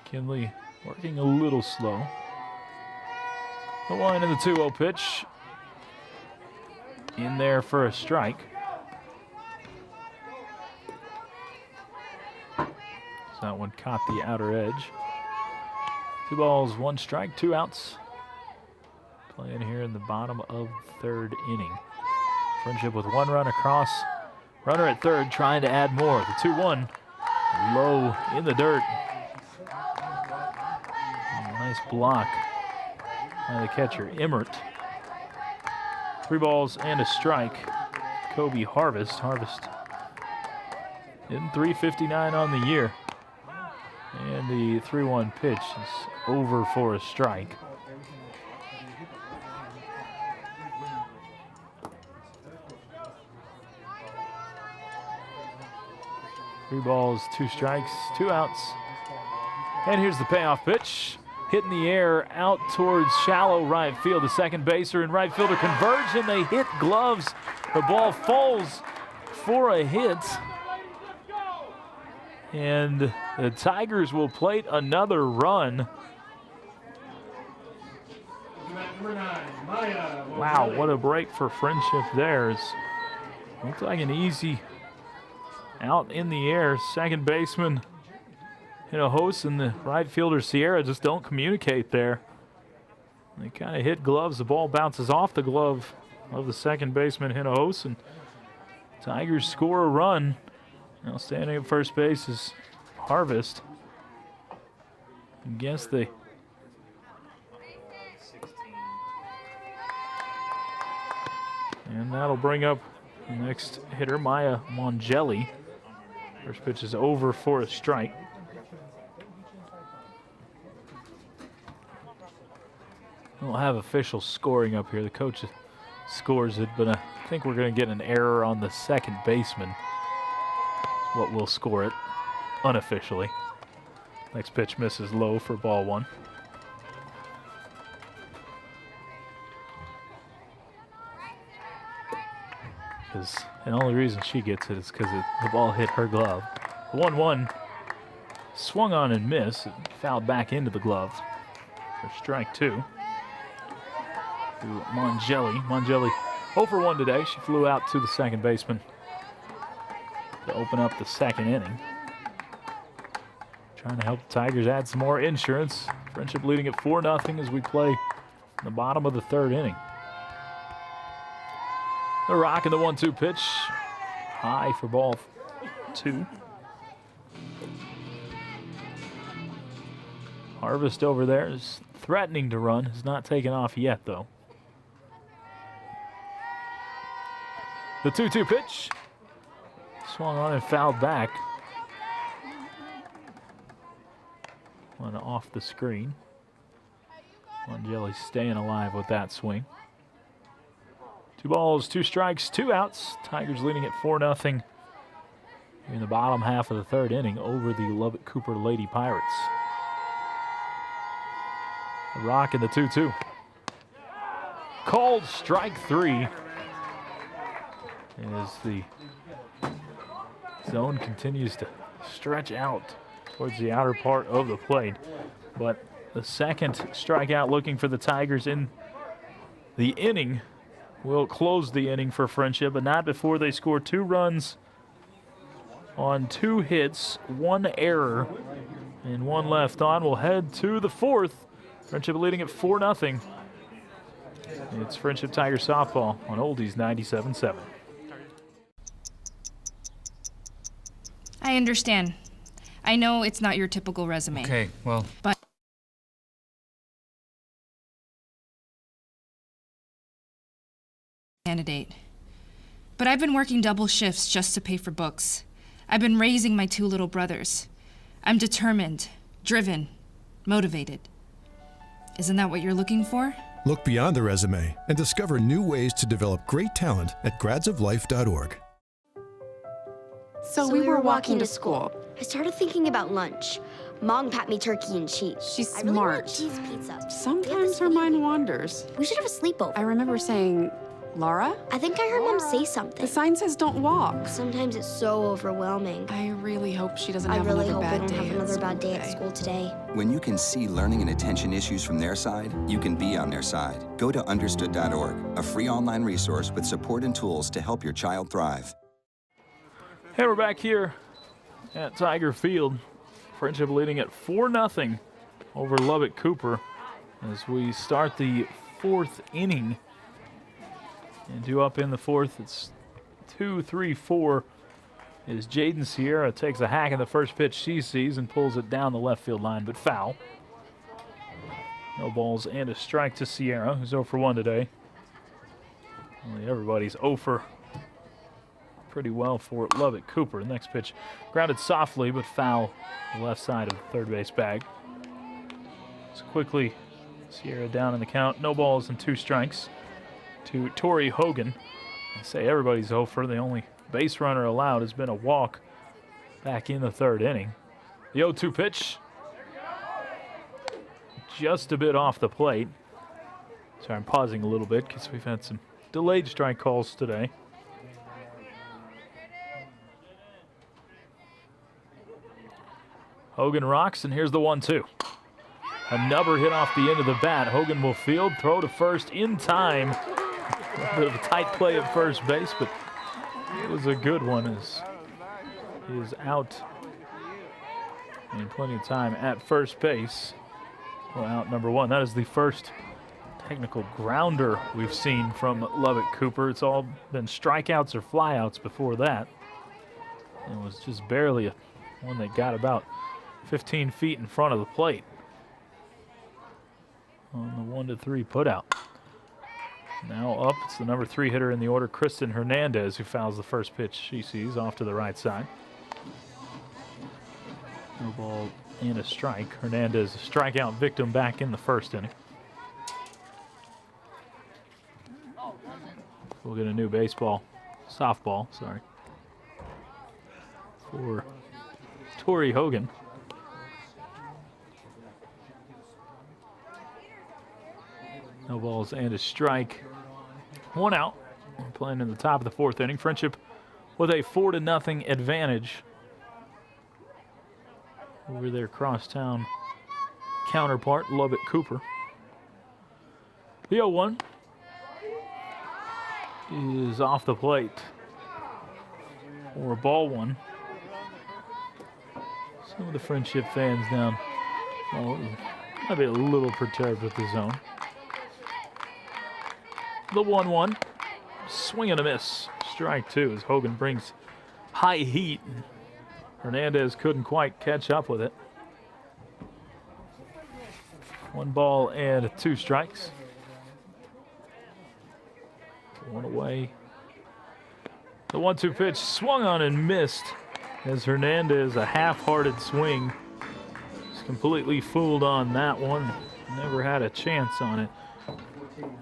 Kinley working a little slow. The line in the 2-0 pitch. In there for a strike. So that one caught the outer edge. 2 balls, 1 strike, 2 outs. Playing here in the bottom of the third inning. Friendship with 1 run across. Runner at third trying to add more. The 2-1 low in the dirt. Nice block by the catcher, Emmert. 3 balls and a strike. Kobe Harvest. Harvest in 359 on the year. And the 3-1 pitch is over for a strike. Three balls, 2 strikes, 2 outs. And here's the payoff pitch. Hit in the air out towards shallow right field. The second baser and right fielder converge, and they hit gloves. The ball falls for a hit. And the Tigers will plate another run. Wow, what a break for Friendship there. Looked like an easy out in the air. Second baseman Hinojosa and the right fielder Sierra just don't communicate there. They kind of hit gloves. The ball bounces off the glove of the second baseman Hinojosa, and Tigers score a run. Now standing at first base is Harvest. I guess they and that'll bring up the next hitter, Maya Mongelli. First pitch is over for a strike. We'll have official scoring up here. The coach scores it, but I think we're going to get an error on the second baseman. What will score it unofficially. Next pitch misses low for ball 1. And the only reason she gets it is because the ball hit her glove. The 1-1 swung on and missed. It fouled back into the glove for strike 2. To Mongelli. Mongelli 0 for 1 today. She flew out to the second baseman to open up the second inning. Trying to help the Tigers add some more insurance. Friendship leading at 4-0 as we play in the bottom of the third inning. The rock in the 1-2 pitch. High for ball 2. Harvest over there is threatening to run. Has not taken off yet, though. The 2-2 pitch. Swung on and fouled back. One off the screen. Mongelli staying alive with that swing. 2 balls, 2 strikes, 2 outs. Tigers leading at 4-0 in the bottom half of the 3rd inning over the Lubbock Cooper Lady Pirates. The rock in the 2-2. Called strike 3 as the zone continues to stretch out towards the outer part of the plate. But the second strikeout looking for the Tigers in the inning will close the inning for Friendship, but not before they score 2 runs on 2 hits, 1 error, and 1 left on. We'll head to the 4th. Friendship leading at 4-0. It's Friendship Tiger softball on Oldies 97.7. I understand. I know it's not your typical resume. Okay, well. But candidate. But I've been working double shifts just to pay for books. I've been raising my 2 little brothers. I'm determined, driven, motivated. Isn't that what you're looking for? Look beyond the resume and discover new ways to develop great talent at gradsoflife.org. So we were walking to school. I started thinking about lunch. Mom packed me turkey and cheese. She's I really want smart. cheese pizza. Sometimes her mind wanders. We should have a sleepover. I remember saying, Laura? I think I heard Mom say something. The sign says don't walk. Sometimes it's so overwhelming. I really hope she doesn't have I really another hope I bad don't day have at another school bad day today. at school today. When you can see learning and attention issues from their side, you can be on their side. Go to understood.org, a free online resource with support and tools to help your child thrive. Hey, we're back here at Tiger Field. Friendship leading at 4-0 over Lubbock Cooper as we start the 4th inning. And due up in the 4th, it's 2-3-4 as Jaden Sierra takes a hack at the first pitch she sees and pulls it down the left field line, but foul. No balls and a strike to Sierra, who's 0 for 1 today. Only everybody's 0 for pretty well for Lubbock Cooper. Next pitch grounded softly, but foul the left side of the third base bag. So quickly, Sierra down in the count. No balls and 2 strikes to Tori Hogan. I say everybody's 0 for. The only base runner allowed has been a walk back in the 3rd inning. The 0-2 pitch. Just a bit off the plate. Sorry, I'm pausing a little bit because we've had some delayed strike calls today. Hogan rocks, and here's the 1-2. A nubber hit off the end of the bat. Hogan will field, throw to first in time. A bit of a tight play at first base, but it was a good one as he is out and plenty of time at first base. Well, out number 1. That is the first technical grounder we've seen from Lubbock Cooper. It's all been strikeouts or flyouts before that. It was just barely one that got about 15 feet in front of the plate on the 1-3 putout. Now up, it's the number 3 hitter in the order, Kristen Hernandez, who fouls the first pitch she sees off to the right side. No ball and a strike. Hernandez, a strikeout victim back in the 1st inning. We'll get a new softball, for Tori Hogan. No balls and a strike. 1 out. We're playing in the top of the 4th inning. Friendship with a 4-0 advantage over their crosstown counterpart, Lubbock Cooper. The 0-1 is off the plate for ball 1. Some of the Friendship fans down might be a little perturbed with the zone. The 1-1, swing and a miss. Strike 2 as Hogan brings high heat. Hernandez couldn't quite catch up with it. 1 ball and 2 strikes. 1 away. The 1-2 pitch swung on and missed as Hernandez, a half-hearted swing, was completely fooled on that one. Never had a chance on it.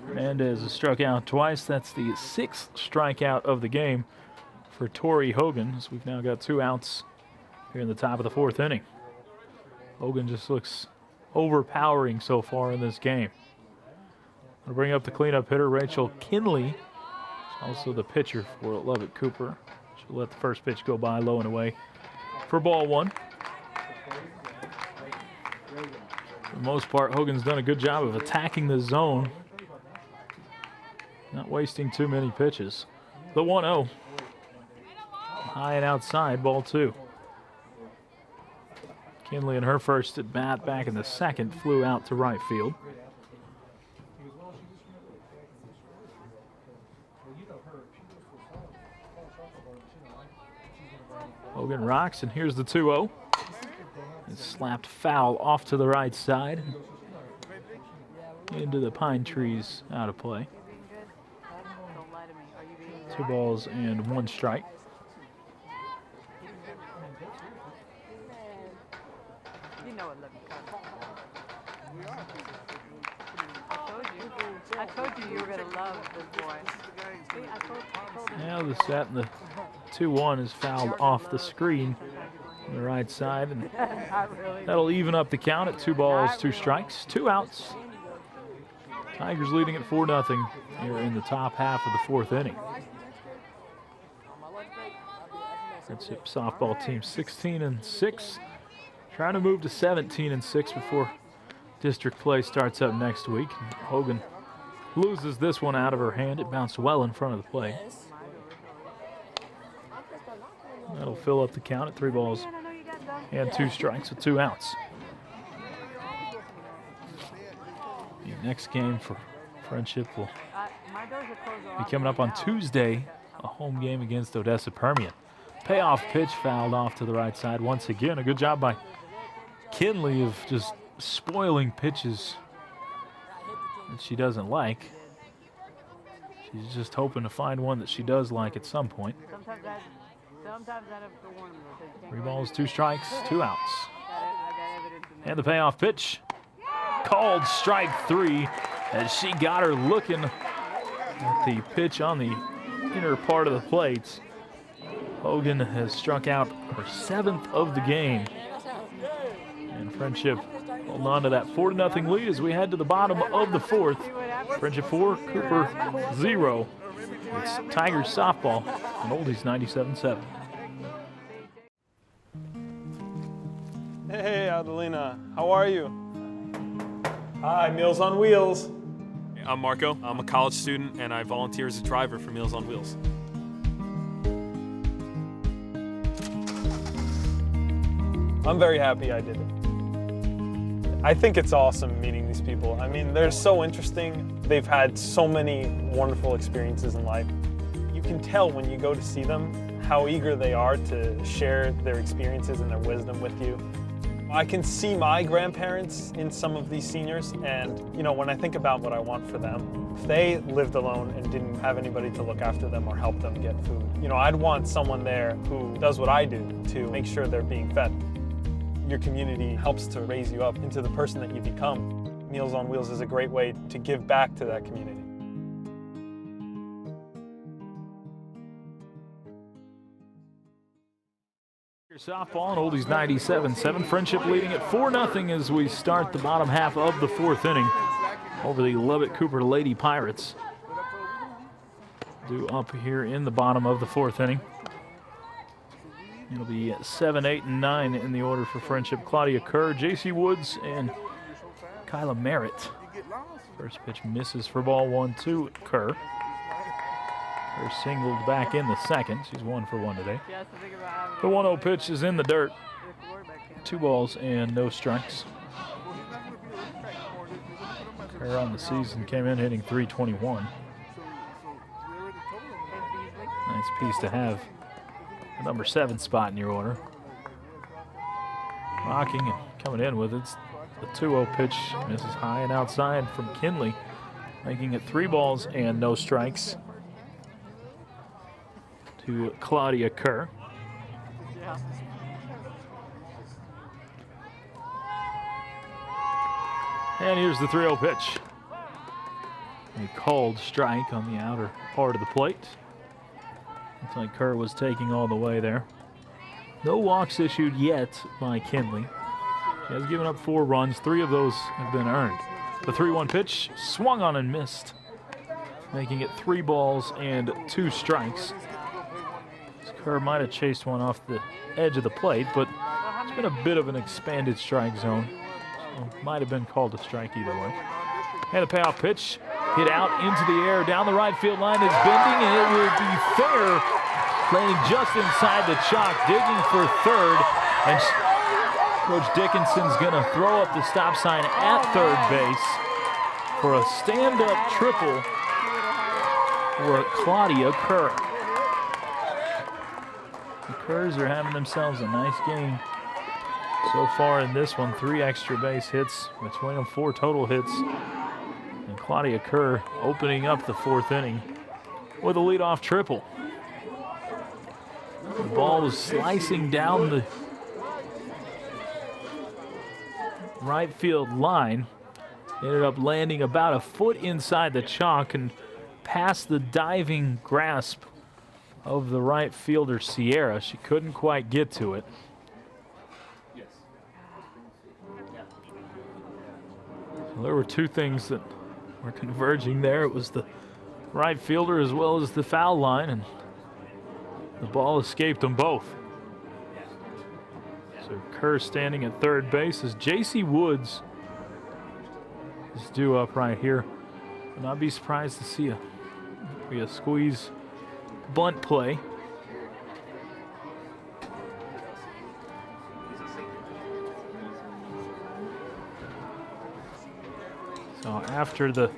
Hernandez has struck out twice. That's the 6th strikeout of the game for Tori Hogan, as we've now got 2 outs here in the top of the 4th inning. Hogan just looks overpowering so far in this game. I'll bring up the cleanup hitter, Rachel Kinley. She's also the pitcher for Lubbock Cooper. She'll let the first pitch go by low and away for ball 1. For the most part, Hogan's done a good job of attacking the zone, not wasting too many pitches. The 1-0. High and outside, ball 2. Kinley in her first at bat back in the 2nd flew out to right field. Hogan rocks, and here's the 2-0. It's slapped foul off to the right side. Into the pine trees, out of play. 2 balls and 1 strike. I told you were going to love this boy. See, I told Now the set and the 2-1 is fouled off the screen on the right side, and that'll even up the count at 2 balls, 2 strikes, 2 outs. Tigers leading at 4-0 here in the top half of the 4th inning. Friendship softball team 16-6, trying to move to 17-6 before district play starts up next week. Hogan loses this one out of her hand. It bounced well in front of the plate. That'll fill up the count at 3 balls and 2 strikes with 2 outs. The next game for Friendship will be coming up on Tuesday, a home game against Odessa Permian. Payoff pitch fouled off to the right side once again. A good job by Kinley of just spoiling pitches that she doesn't like. She's just hoping to find one that she does like at some point. sometimes I have to warn them. 3 balls, 2 strikes, 2 outs. And the payoff pitch called strike 3 as she got her looking at the pitch on the inner part of the plate. Hogan has struck out her 7th of the game. And Friendship holding on to that 4-0 lead as we head to the bottom of the 4th. Friendship 4, Cooper 0. It's Tigers softball on Oldies 97.7. Hey, Adelina, how are you? Hi, Meals on Wheels. I'm Marco. I'm a college student, and I volunteer as a driver for Meals on Wheels. I'm very happy I did it. I think it's awesome meeting these people. I mean, they're so interesting. They've had so many wonderful experiences in life. You can tell when you go to see them how eager they are to share their experiences and their wisdom with you. I can see my grandparents in some of these seniors, and you know, when I think about what I want for them, if they lived alone and didn't have anybody to look after them or help them get food, you know, I'd want someone there who does what I do to make sure they're being fed. Your community helps to raise you up into the person that you become. Meals on Wheels is a great way to give back to that community. Softball and Oldies 97.7. Friendship leading at 4-0 as we start the bottom half of the 4th inning over the Lubbock Cooper Lady Pirates. Due up here in the bottom of the 4th inning. It'll be 7, 8, and 9 in the order for Friendship. Claudia Kerr, J.C. Woods, and Kyla Merritt. First pitch misses for ball 1-2. Kerr. Kerr singled back in the second. She's 1 for 1 today. The 1-0 pitch is in the dirt. 2 balls and no strikes. Kerr on the season came in hitting .321. Nice piece to have. The number 7 spot in your order. Rocking and coming in with it. The 2-0 pitch misses high and outside from Kinley, making it 3 balls and no strikes to Claudia Kerr. And here's the 3-0 pitch. A called strike on the outer part of the plate. Looks like Kerr was taking all the way there. No walks issued yet by Kinley. She has given up 4 runs. 3 of those have been earned. The 3-1 pitch swung on and missed, making it 3 balls and 2 strikes. Kerr might have chased one off the edge of the plate, but it's been a bit of an expanded strike zone. So might have been called a strike either way. And a payoff pitch hit out into the air down the right field line. It's bending, and it will be fair. Landing just inside the chalk, digging for third. And Coach Dickinson's going to throw up the stop sign at third base for a stand-up triple for Claudia Kerr. The Kerrs are having themselves a nice game so far in this one. 3 extra base hits, between them 4 total hits. And Claudia Kerr opening up the 4th inning with a leadoff triple. The ball was slicing down the right field line. Ended up landing about a foot inside the chalk and past the diving grasp of the right fielder, Sierra. She couldn't quite get to it. So there were 2 things that were converging there. It was the right fielder as well as the foul line, and the ball escaped them both. So Kerr standing at third base as J.C. Woods is due up right here. Would not be surprised to see a squeeze bunt play. So after the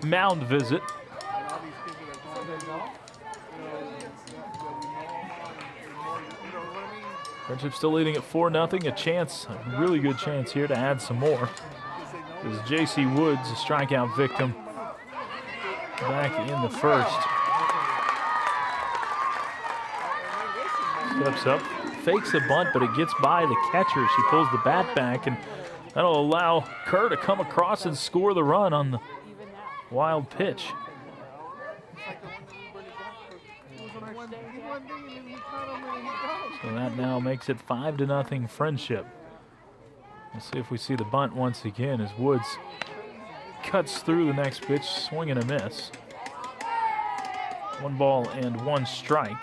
mound visit, Friendship still leading at 4-0. A chance, a really good chance here to add some more. This is J.C. Woods, a strikeout victim back in the first. Steps up, fakes a bunt, but it gets by the catcher. She pulls the bat back, and that'll allow Kerr to come across and score the run on the wild pitch. So that now makes it 5-0 Friendship. Let's see if we see the bunt once again as Woods cuts through the next pitch, swing and a miss. 1 ball and 1 strike.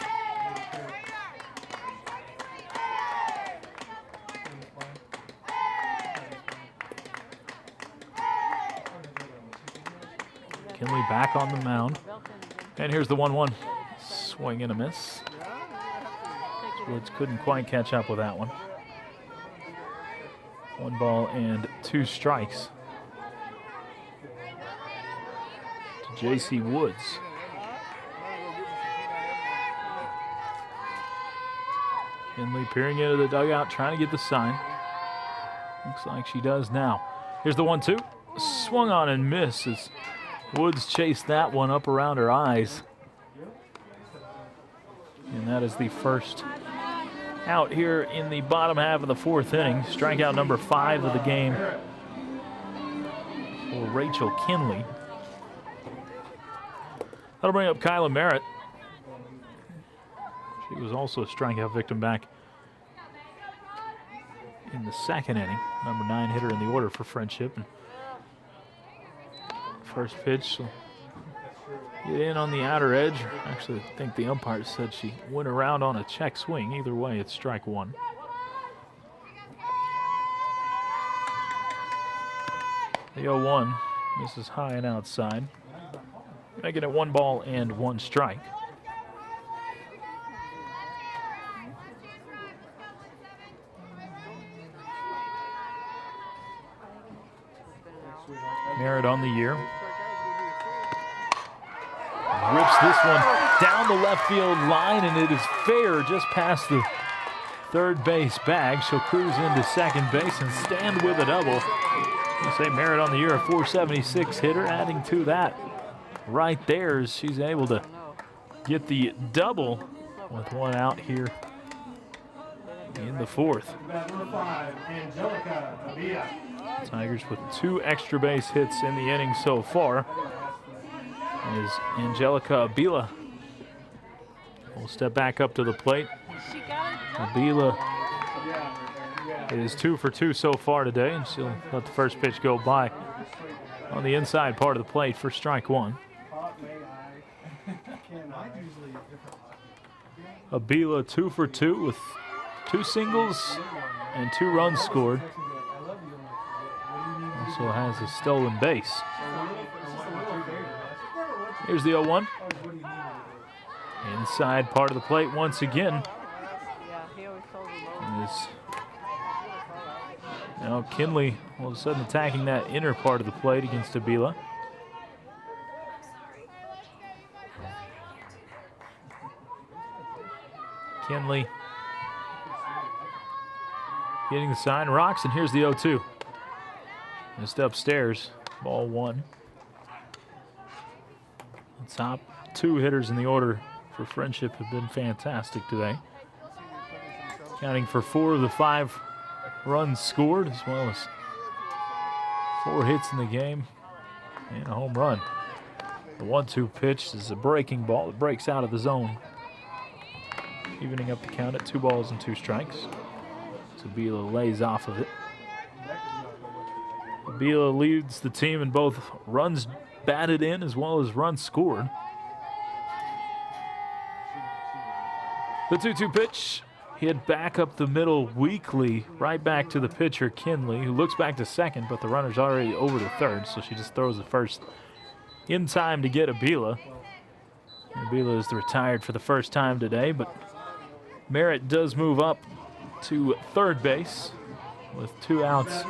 Kinley back on the mound. And here's the 1-1. Swing and a miss. Woods couldn't quite catch up with that one. 1 ball and 2 strikes to J.C. Woods. Kinley peering into the dugout, trying to get the sign. Looks like she does now. Here's the 1-2. Swung on and missed as Woods chased that one up around her eyes. And that is the first out here in the bottom half of the 4th inning. Strikeout number 5 of the game for Rachel Kinley. That'll bring up Kyla Merritt. She was also a strikeout victim back in the 2nd inning. Number 9 hitter in the order for Friendship. And first pitch, so get in on the outer edge. Actually, I think the umpire said she went around on a check swing. Either way, it's strike 1. The 0-1 misses high and outside, making it 1 ball and 1 strike. Merritt on the year. Rips this one down the left field line, and it is fair just past the third base bag. She'll cruise into second base and stand with a double. I say Merritt on the year, a 476 hitter, adding to that right there as she's able to get the double with 1 out here in the 4th. Tigers with 2 extra base hits in the inning so far. is Angelica Abila. We'll step back up to the plate. Abila is 2 for 2 so far today, and she'll let the first pitch go by on the inside part of the plate for strike 1. Abila 2 for 2 with 2 singles and 2 runs scored. Also has a stolen base. Here's the 0-1. Inside part of the plate once again. Now Kinley all of a sudden attacking that inner part of the plate against Abila. Kinley getting the sign, rocks, and here's the 0-2. Just upstairs, ball 1. The top 2 hitters in the order for Friendship have been fantastic today. Counting for 4 of the 5 runs scored, as well as 4 hits in the game and a home run. The 1-2 pitch is a breaking ball that breaks out of the zone, evening up the count at 2 balls and 2 strikes. Abila lays off of it. Abila leads the team in both runs batted in as well as runs scored. The 2-2 pitch hit back up the middle weakly, right back to the pitcher, Kinley, who looks back to second, but the runner's already over to third, so she just throws the first in time to get Abila. Abila is retired for the first time today, but Merritt does move up to third base with 2 outs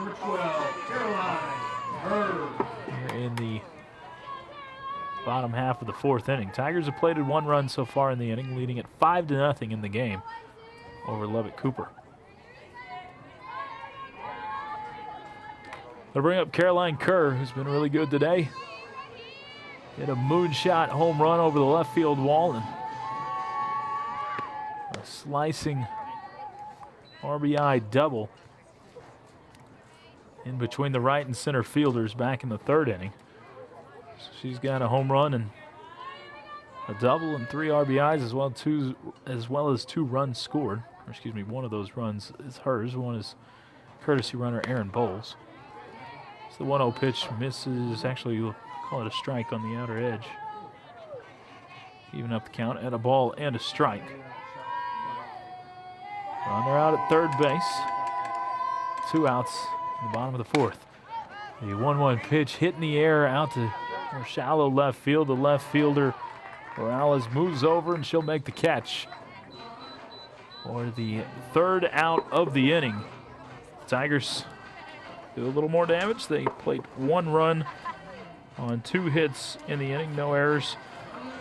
in the bottom half of the 4th inning. Tigers have plated 1 run so far in the inning, leading at 5-0 in the game over Lubbock Cooper. They'll bring up Caroline Kerr, who's been really good today. Hit a moonshot home run over the left field wall and a slicing RBI double in between the right and center fielders back in the 3rd inning. So she's got a home run and a double and 3 RBIs as well as 2 runs scored. Or excuse me, one of those runs is hers. One is courtesy runner Aaron Bowles. So the 1-0 pitch misses. Actually, you'll call it a strike on the outer edge. Even up the count at a ball and a strike. Runner out at third base. 2 outs in the bottom of the 4th. The 1-1 pitch hit in the air out to more shallow left field. The left fielder, Morales, moves over and she'll make the catch for the 3rd out of the inning. Tigers do a little more damage. They played 1 run on 2 hits in the inning, no errors,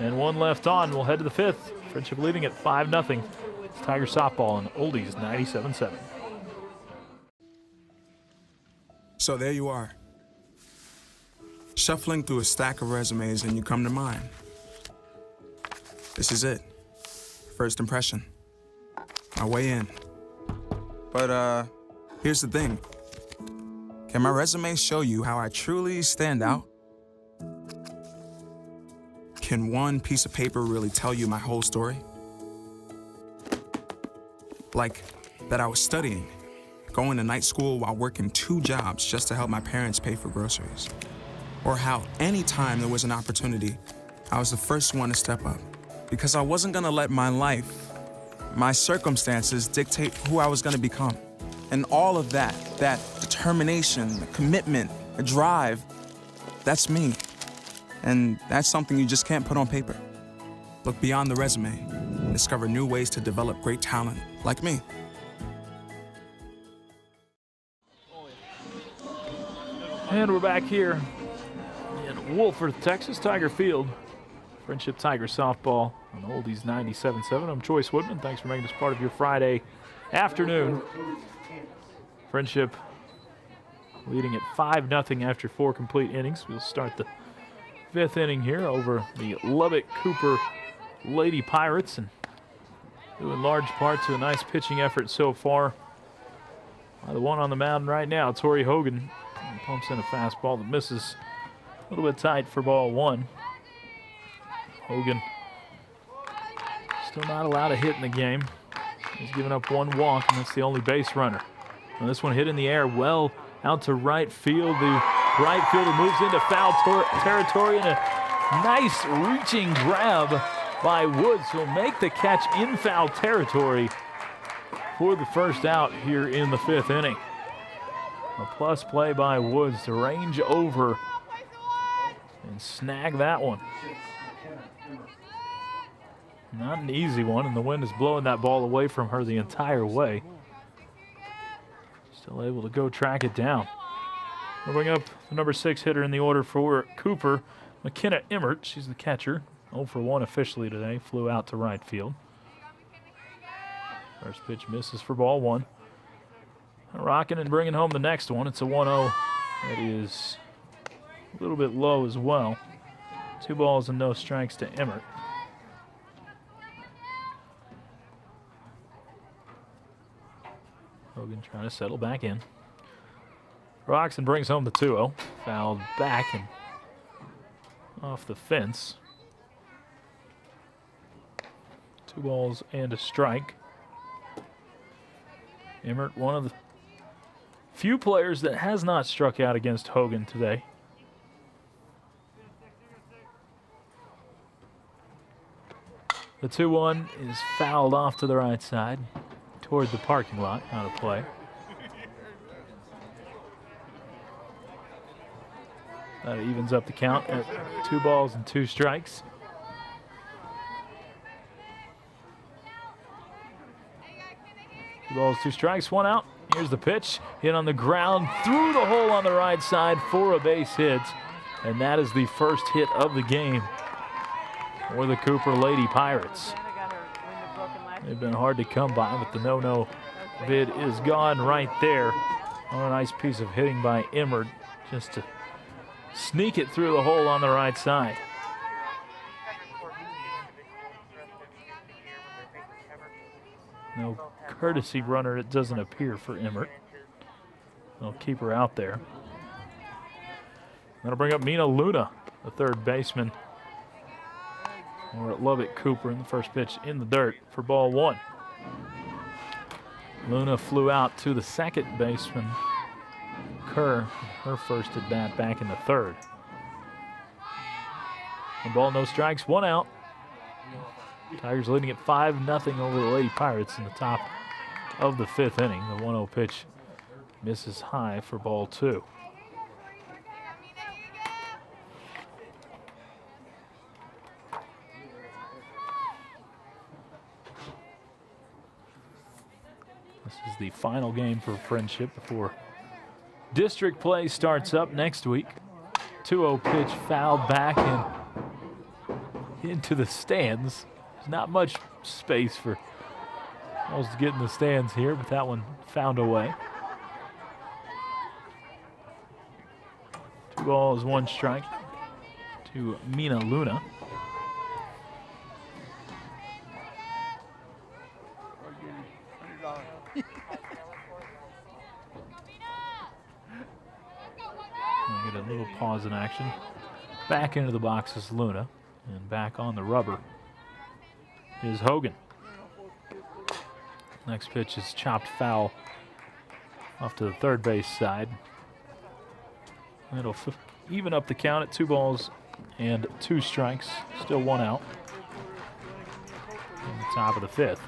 and 1 left on. We'll head to the 5th. Friendship leading at 5-0. It's Tiger softball on Oldies 97.7. So there you are, shuffling through a stack of resumes, and you come to mine. This is it. First impression. My way in. But here's the thing. Can my resume show you how I truly stand out? Can one piece of paper really tell you my whole story? Like that I was studying, going to night school while working 2 jobs just to help my parents pay for groceries. Or how anytime there was an opportunity, I was the first one to step up. Because I wasn't gonna let my life, my circumstances dictate who I was gonna become. And all of that determination, the commitment, the drive, that's me. And that's something you just can't put on paper. Look beyond the resume, and discover new ways to develop great talent like me. And we're back here in Wolford, Texas, Tiger Field. Friendship Tiger softball on Oldies 97.7. I'm Choice Woodman. Thanks for making this part of your Friday afternoon. Friendship leading at 5-0 after 4 complete innings. We'll start the 5th inning here over the Lubbock Cooper Lady Pirates, and due in large part to a nice pitching effort so far by the one on the mound right now, Tori Hogan. Pumps in a fastball that misses a little bit tight for ball 1. Hogan still not allowed a hit in the game. He's given up one walk, and that's the only base runner. And this one hit in the air well out to right field. The right fielder moves into foul territory, and a nice reaching grab by Woods will make the catch in foul territory for the first out here in the 5th inning. A plus play by Woods to range over and snag that one. Not an easy one, and the wind is blowing that ball away from her the entire way. Still able to go track it down. We'll bring up the number 6 hitter in the order for Cooper, McKenna Emmert. She's the catcher. 0 for 1 officially today. Flew out to right field. First pitch misses for ball 1. Rocking and bringing home the next one. It's a 1-0. It is a little bit low as well. 2 balls and no strikes to Emmert. Hogan trying to settle back in. Rocks and brings home the 2-0. Fouled back and off the fence. 2 balls and a strike. Emmert, one of the few players that has not struck out against Hogan today. The 2-1 is fouled off to the right side toward the parking lot, out of play. That evens up the count at 2 balls and 2 strikes. Two balls, 2 strikes, 1 out. Here's the pitch. Hit on the ground, through the hole on the right side for a base hit. And that is the first hit of the game for the Cooper Lady Pirates. They've been hard to come by, but the no-no bid is gone right there on a nice piece of hitting by Emmert just to sneak it through the hole on the right side. No courtesy runner, it doesn't appear, for Emmert. They'll keep her out there. That'll bring up Mina Luna, the 3rd baseman. We're at Lubbock Cooper in the first pitch in the dirt for ball 1. Luna flew out to the 2nd baseman, Kerr, her first at bat back in the 3rd. 1 ball, no strikes, 1 out. Tigers leading at 5-0 over the Lady Pirates in the top of the 5th inning. The 1-0 pitch misses high for ball 2. This is the final game for Friendship before district play starts up next week. 2-0 pitch fouled back and into the stands. There's not much space for balls to get in the stands here, but that one found a way. 2 balls, 1 strike to Mina Luna. We'll get a little pause in action. Back into the box is Luna, and back on the rubber is Hogan. Next pitch is chopped foul off to the 3rd base side. It'll even up the count at 2 balls and 2 strikes. Still 1 out in the top of the 5th.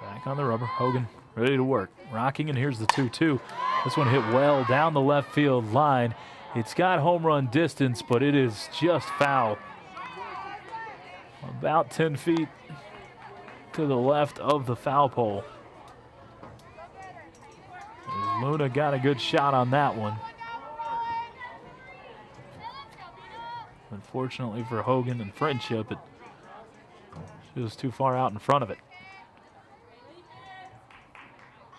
Back on the rubber, Hogan ready to work. Rocking, and here's the 2-2. This one hit well down the left field line. It's got home run distance, but it is just foul. About 10 feet to the left of the foul pole. Luna got a good shot on that one. Unfortunately for Hogan and Friendship, she was too far out in front of it.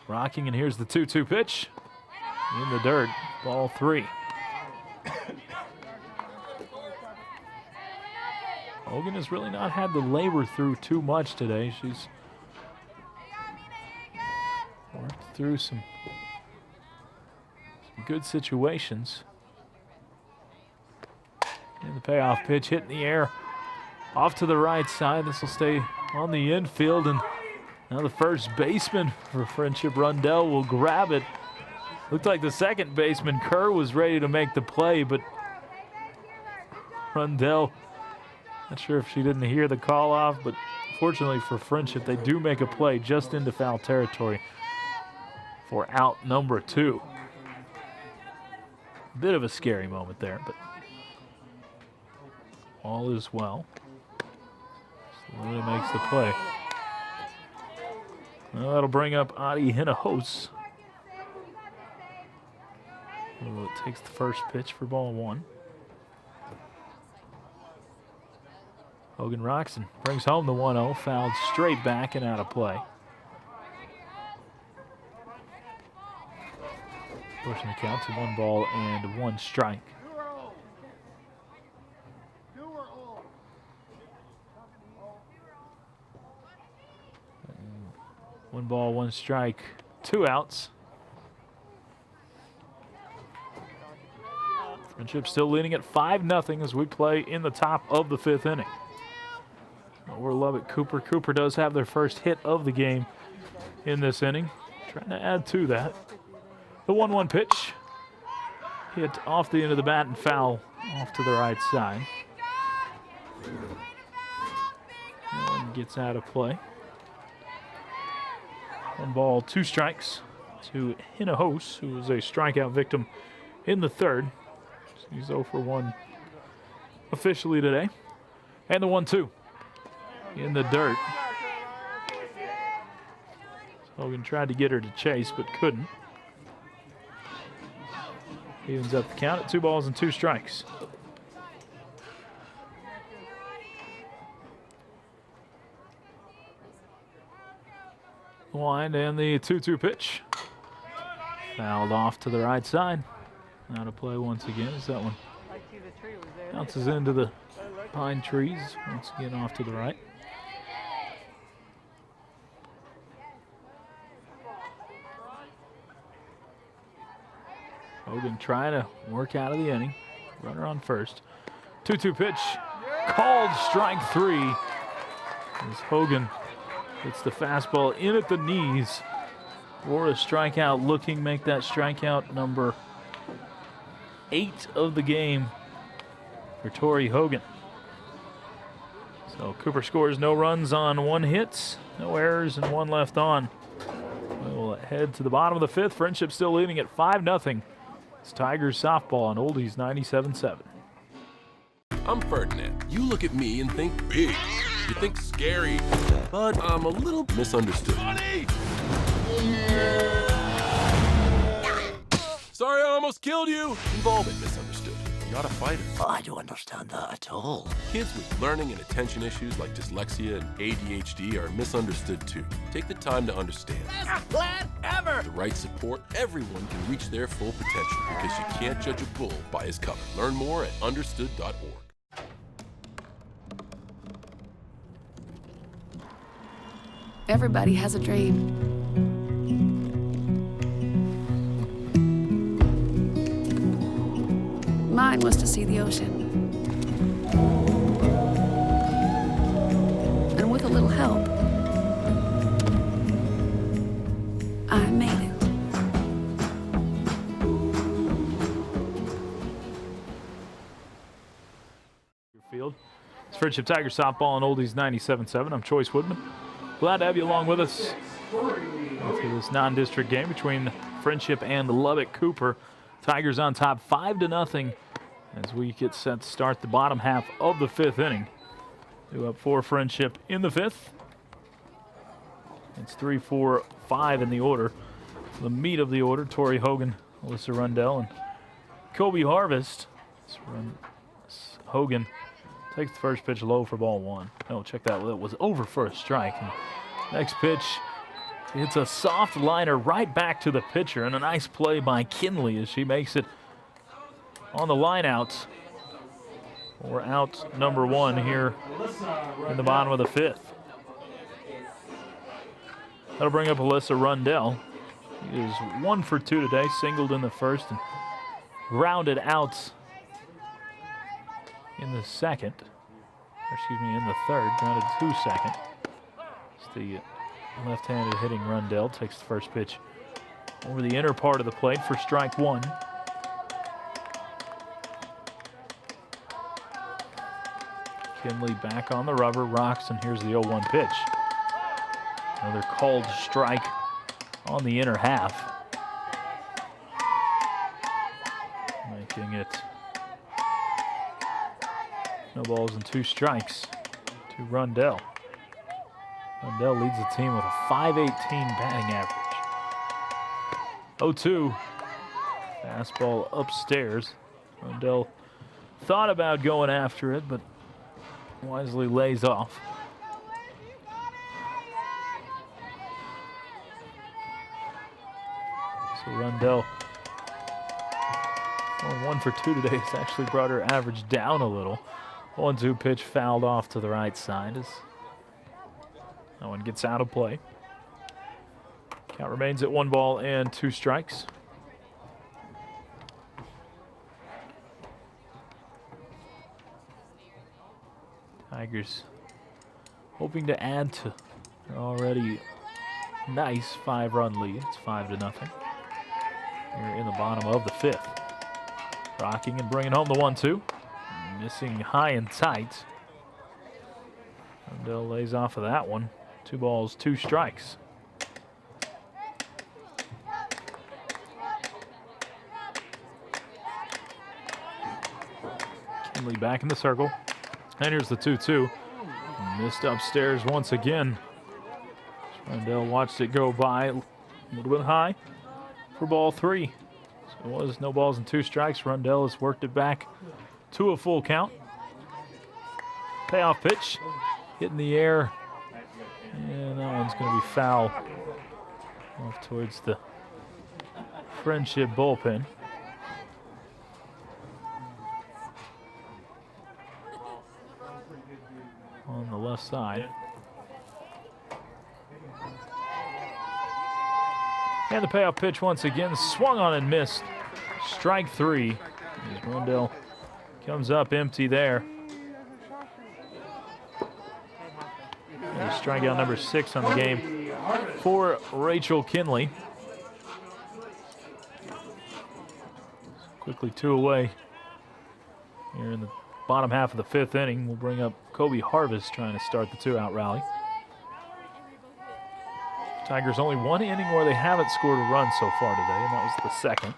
Rocking, and here's the 2-2 pitch. In the dirt, ball 3. Hogan has really not had to labor through too much today. She's worked through some good situations. And the payoff pitch hitting the air off to the right side. This will stay on the infield, and now the first baseman for Friendship, Rundell, will grab it. Looked like the second baseman, Kerr, was ready to make the play, but Rundell, not sure if she didn't hear the call off, but fortunately for Friendship, they do make a play just into foul territory for out number 2. Bit of a scary moment there, but all is well. Slowly makes the play. Well, that'll bring up Adi Hinahos. It takes the first pitch for ball 1. Hogan rocks and brings home the 1-0, fouled straight back and out of play. Pushing the count to 1 ball and 1 strike. And 1 ball, 1 strike, 2 outs. Friendship still leading at 5-0 as we play in the top of the 5th inning. Over Lubbock Cooper. Cooper does have their first hit of the game in this inning. Trying to add to that. The 1-1 pitch. Hit off the end of the bat and foul off to the right side. And gets out of play. 1 ball, 2 strikes to Hinahos, who was a strikeout victim in the 3rd. He's 0 for 1 officially today. And the 1-2 in the dirt. Hogan tried to get her to chase, but couldn't. Evens up the count at 2 balls and 2 strikes. Wind and the 2-2 pitch. Fouled off to the right side. Out of play once again as that one bounces into the pine trees. Once again off to the right. Hogan trying to work out of the inning. Runner on first. 2-2 pitch. Called strike 3. As Hogan hits the fastball in at the knees for a strikeout. Looking make that strikeout number 8 of the game for Tori Hogan. So Cooper scores no runs on 1 hit, no errors, and 1 left on. We'll head to the bottom of the 5th. Friendship still leading at 5-0. It's Tigers softball on Oldies 97.7. I'm Ferdinand. You look at me and think big. You think scary, but I'm a little misunderstood. Funny! Sorry, I almost killed you. We've all been misunderstood. You're not a fighter. I don't understand that at all. Kids with learning and attention issues like dyslexia and ADHD are misunderstood too. Take the time to understand. Best plan ever! With the right support, everyone can reach their full potential because you can't judge a bull by his cover. Learn more at understood.org. Everybody has a dream. Mine was to see the ocean. And with a little help, I made it. Field. It's Friendship Tigers softball on Oldies 97.7. I'm Choice Woodman. Glad to have you along with us for this non-district game between Friendship and Lubbock Cooper. Tigers on top 5-0 as we get set to start the bottom half of the 5th inning. 2 up for Friendship in the 5th. It's 3, 4, 5 in the order. The meat of the order, Tori Hogan, Alyssa Rundell, and Kobe Harvest. Hogan takes the first pitch low for ball 1. No, check that. It was over for a strike. And next pitch, it's a soft liner right back to the pitcher, and a nice play by Kinley as she makes it on the line out. Or out number 1 here in the bottom of the 5th. That'll bring up Alyssa Rundell. She is 1 for 2 today, singled in the first and grounded out in the second. Or excuse me, in the third. Grounded to second. It's the left-handed hitting Rundell. Takes the first pitch over the inner part of the plate for strike one. Kinley back on the rubber, rocks, and here's the 0-1 pitch. Another called strike on the inner half. Making it no balls and 2 strikes to Rundell. Rundell leads the team with a .518 batting average. 0-2. Fastball upstairs. Rundell thought about going after it, but wisely lays off. So Rundell, only 1 for 2 today, has actually brought her average down a little. 1-2 pitch fouled off to the right side as that one gets out of play. Count remains at 1 ball and 2 strikes. Tigers hoping to add to their already nice 5-run lead. It's 5-0. Here in the bottom of the 5th. Rocking and bringing home the 1-2. Missing high and tight. Rundell lays off of that one. 2 balls, 2 strikes. Kinley back in the circle. And here's the 2-2. Missed upstairs once again. Rundell watched it go by a little bit high for ball 3. So it was no balls and 2 strikes. Rundell has worked it back to a full count. Payoff pitch. Hit in the air. And that one's going to be foul. Off towards the Friendship bullpen. On the left side. And the payoff pitch once again, swung on and missed. Strike 3. As Rundell comes up empty there. And strikeout number 6 on the game for Rachel Kinley. Quickly 2 away here in the bottom half of the 5th inning. We'll bring up Kobe Harvest trying to start the 2-out rally. Tigers only 1 inning where they haven't scored a run so far today, and that was the second.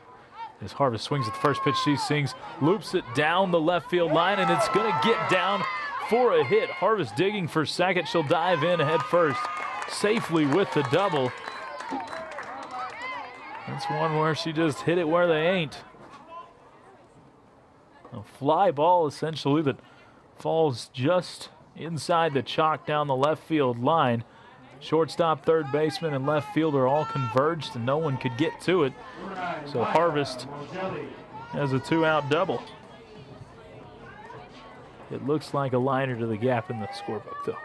As Harvest swings at the first pitch she sings, loops it down the left field line, and it's going to get down for a hit. Harvest digging for second. She'll dive in head first safely with the double. That's one where she just hit it where they ain't. A fly ball essentially that falls just inside the chalk down the left field line. Shortstop, third baseman, and left fielder all converged, and no one could get to it. So Harvest has a 2-out double. It looks like a liner to the gap in the scorebook, though.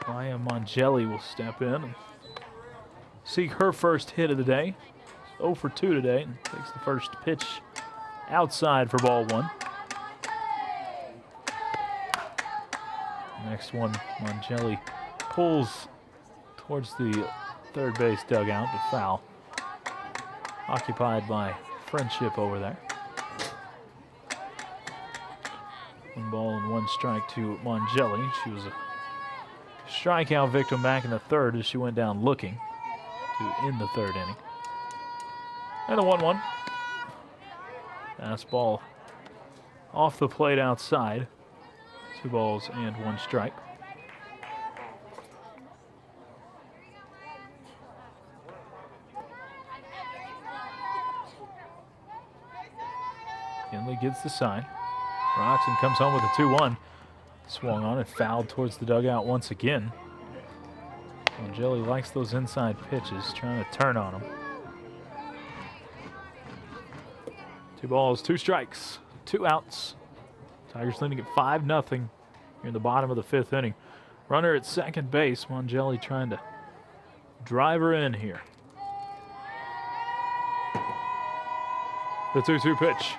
Maya Mongelli will step in and seek her first hit of the day. 0 for 2 today, and takes the first pitch outside for ball 1. Next one, Mongelli pulls towards the third base dugout, but foul. Occupied by Friendship over there. 1 ball and 1 strike to Mongelli. She was a strikeout victim back in the 3rd as she went down looking to end the 3rd inning. And a 1-1. Fastball off the plate outside. 2 balls and 1 strike. Kinley gets the sign. Rocks and comes home with a 2-1. Swung on and fouled towards the dugout once again. Mongelli likes those inside pitches, trying to turn on them. 2 balls, 2 strikes, 2 outs. Tigers leading at 5-0 here in the bottom of the 5th inning. Runner at second base. Mongelli trying to drive her in here. The 2-2 pitch.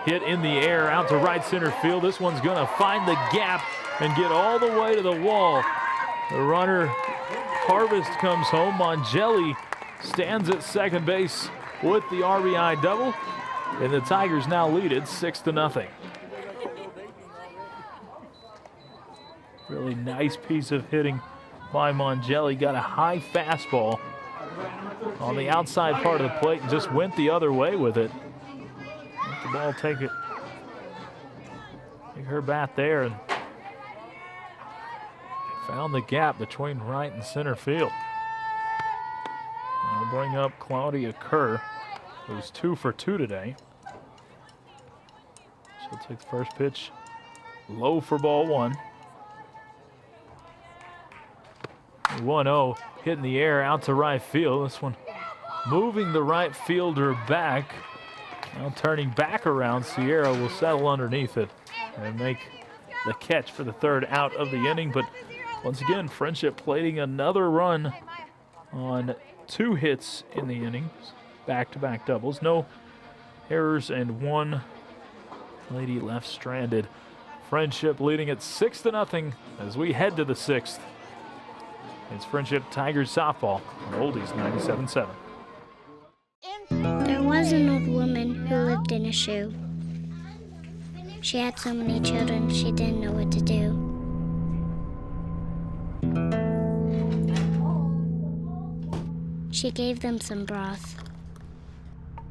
Hit in the air out to right center field. This one's going to find the gap and get all the way to the wall. The runner, Harvest, comes home. Mongelli stands at second base with the RBI double. And the Tigers now lead it 6-0. Really nice piece of hitting by Mongelli. Got a high fastball on the outside part of the plate and just went the other way with it. Let the ball take her bat there and found the gap between right and center field. I'll bring up Claudia Kerr, who's 2 for 2 today. She'll take the first pitch low for ball 1. 1-0, hit in the air out to right field. This one moving the right fielder back. Now turning back around, Sierra will settle underneath it and make the catch for the third out of the inning. But once again, Friendship plating another run on 2 hits in the innings. Back-to-back doubles. No errors and 1 lady left stranded. Friendship leading at 6-0 as we head to the 6th. It's Friendship Tigers softball on Oldies 97.7. There was an old woman who lived in a shoe. She had so many children, she didn't know what to do. She gave them some broth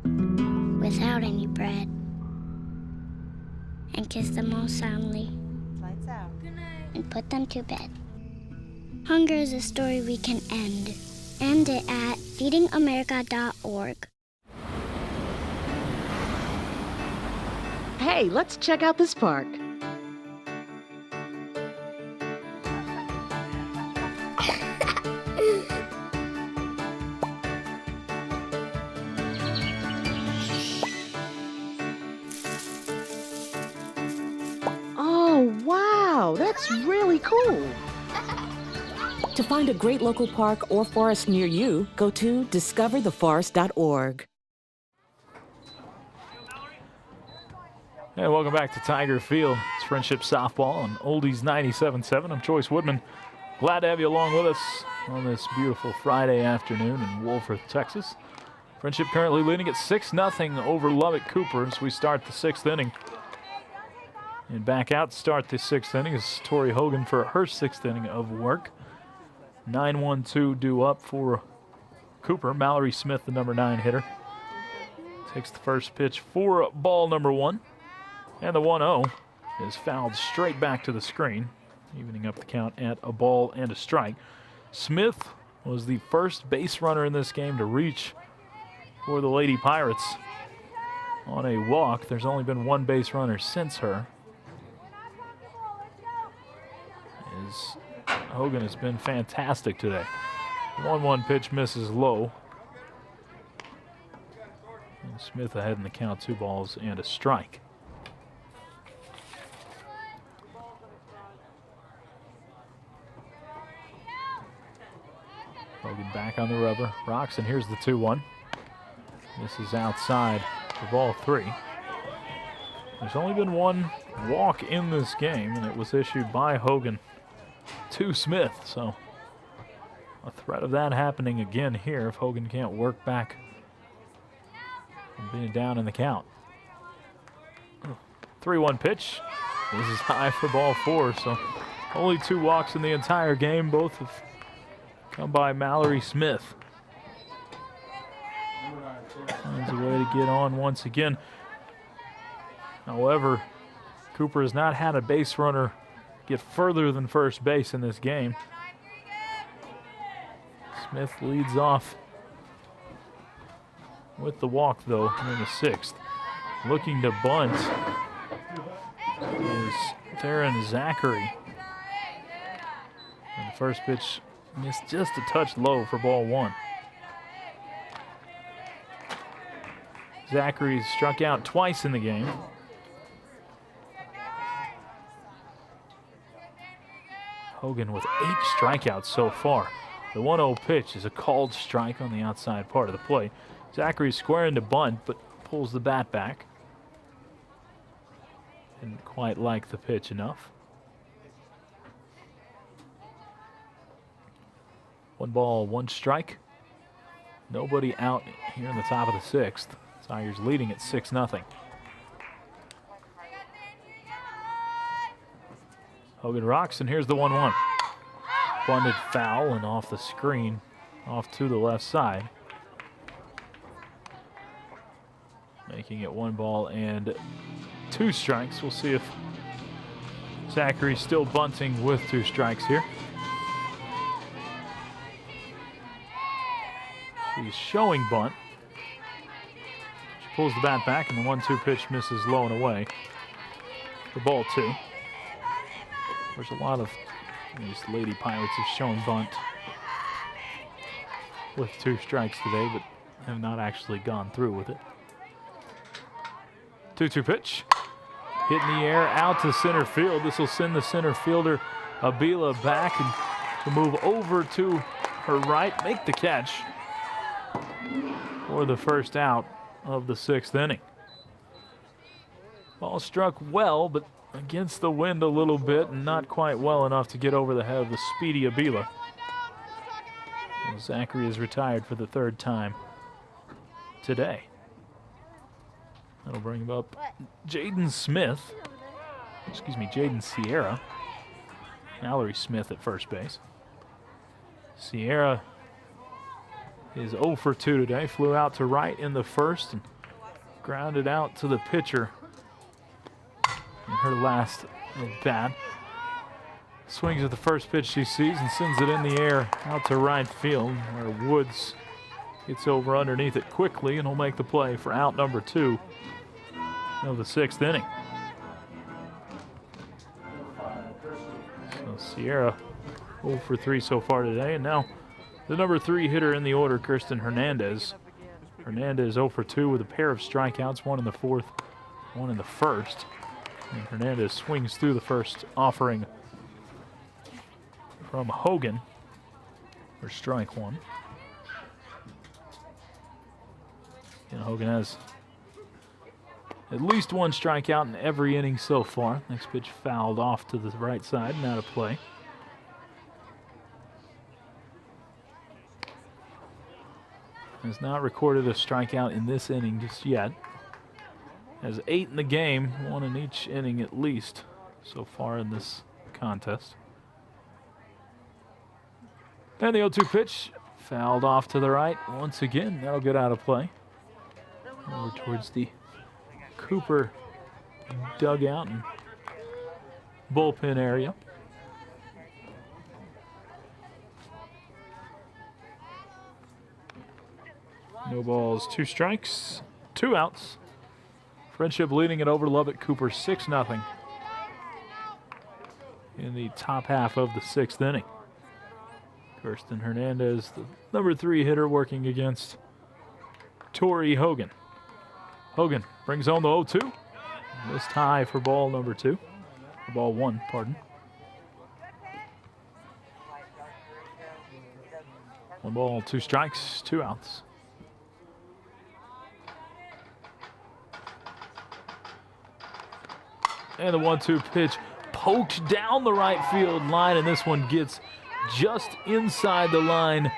without any bread and kissed them all soundly and put them to bed. Hunger is a story we can end. End it at feedingamerica.org. Hey, let's check out this park. Oh, wow, that's really cool. To find a great local park or forest near you, go to discovertheforest.org. Hey, welcome back to Tiger Field. It's Friendship Softball on Oldies 97.7. I'm Joyce Woodman. Glad to have you along with us on this beautiful Friday afternoon in Wolford, Texas. Friendship currently leading at 6-0 over Lubbock Cooper as we start the 6th inning. And back out to start the 6th inning is Tori Hogan for her 6th inning of work. 9-1-2 due up for Cooper. Mallory Smith, the number 9 hitter, takes the first pitch for ball number 1. And the 1-0 is fouled straight back to the screen, evening up the count at a ball and a strike. Smith was the first base runner in this game to reach for the Lady Pirates on a walk. There's only been 1 base runner since her. Hogan has been fantastic today. 1-1 pitch misses low. And Smith ahead in the count, 2 balls and a strike. Hogan back on the rubber, rocks, and here's the 2-1. This is outside for ball 3. There's only been 1 walk in this game, and it was issued by Hogan to Smith, so a threat of that happening again here if Hogan can't work back from being down in the count. 3-1 pitch. This is high for ball 4, so only 2 walks in the entire game. Both have come by Mallory Smith. Finds a way to get on once again. However, Cooper has not had a base runner get further than first base in this game. Smith leads off with the walk, though, in the 6th. Looking to bunt is Theron Zachary. And the first pitch missed just a touch low for ball 1. Zachary's struck out twice in the game. Hogan with 8 strikeouts so far. The 1-0 pitch is a called strike on the outside part of the plate. Zachary squaring to bunt, but pulls the bat back. Didn't quite like the pitch enough. 1 ball, 1 strike. Nobody out here in the top of the 6th. Tigers leading at 6-0. Hogan rocks, and here's the 1-1. Bunted foul and off the screen, off to the left side. Making it 1 ball and 2 strikes. We'll see if Zachary's still bunting with 2 strikes here. He's showing bunt. She pulls the bat back, and the 1-2 pitch misses low and away for ball 2. There's a lot of these Lady Pirates have shown bunt with 2 strikes today, but have not actually gone through with it. 2-2 pitch. Hit in the air, out to center field. This will send the center fielder, Abila, back and to move over to her right, make the catch for the first out of the 6th inning. Ball struck well, but against the wind a little bit, and not quite well enough to get over the head of the speedy Abila. And Zachary is retired for the 3rd time today. That'll bring up Jaden Sierra. Mallory Smith at first base. Sierra is 0 for 2 today. Flew out to right in the 1st and grounded out to the pitcher in her last at bat. Swings at the first pitch she sees and sends it in the air out to right field, where Woods gets over underneath it quickly and will make the play for out number 2 of the 6th inning. So Sierra 0 for 3 so far today, and now the number 3 hitter in the order, Kirsten Hernandez. Hernandez 0 for 2 with a pair of strikeouts, 1 in the 4th, 1 in the 1st. And Hernandez swings through the first offering from Hogan for strike 1. And Hogan has at least 1 strikeout in every inning so far. Next pitch fouled off to the right side and out of play. Has not recorded a strikeout in this inning just yet. Has 8 in the game, 1 in each inning at least so far in this contest. And the 0-2 pitch fouled off to the right once again. That'll get out of play. Over towards the Cooper dugout and bullpen area. No balls, 2 strikes, 2 outs. Friendship leading it over Lubbock Cooper 6-0 in the top half of the 6th inning. Kirsten Hernandez, the number 3 hitter, working against Tori Hogan. Hogan brings home the 0-2. This tie for ball number 2. For ball 1, pardon. 1 ball, 2 strikes, 2 outs. And the 1-2 pitch poked down the right field line, and this one gets just inside the line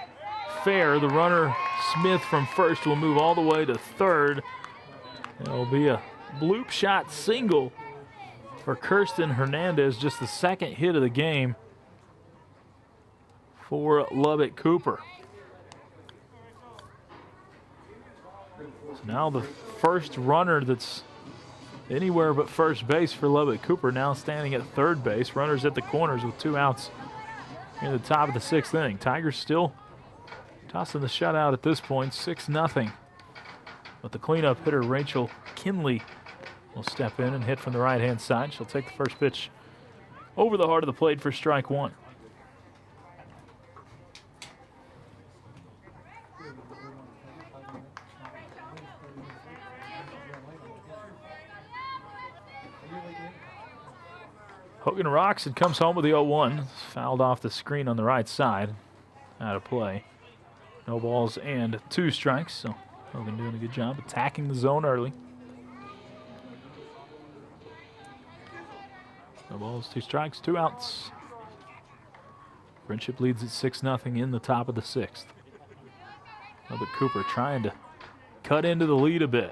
fair. The runner, Smith, from first will move all the way to third. It'll be a bloop shot single for Kirsten Hernandez, just the 2nd hit of the game for Lubbock Cooper. So now the first runner that's anywhere but first base for Lubbock Cooper, now standing at third base. Runners at the corners with 2 outs in the top of the 6th inning. Tigers still tossing the shutout at this point, 6-0. But the cleanup hitter, Rachel Kinley, will step in and hit from the right-hand side. She'll take the first pitch over the heart of the plate for strike 1. Hogan rocks and comes home with the 0-1. Fouled off the screen on the right side. Out of play. No balls and 2 strikes. So Hogan doing a good job attacking the zone early. No balls, 2 strikes, 2 outs. Friendship leads at 6-0 in the top of the 6th. Lubbock Cooper trying to cut into the lead a bit.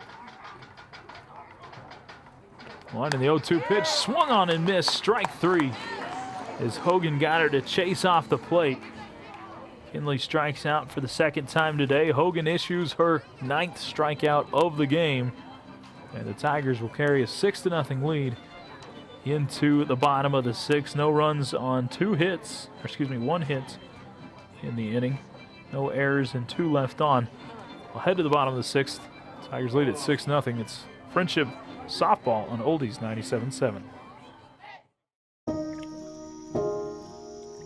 One in the 0-2 pitch, swung on and missed, strike 3. As Hogan got her to chase off the plate. Kinley strikes out for the 2nd time today. Hogan issues her 9th strikeout of the game. And the Tigers will carry a 6-0 lead into the bottom of the 6th. No runs on 1 hit in the inning. No errors and 2 left on. We'll head to the bottom of the 6th. Tigers lead at 6-0. It's Friendship softball on Oldies 97.7.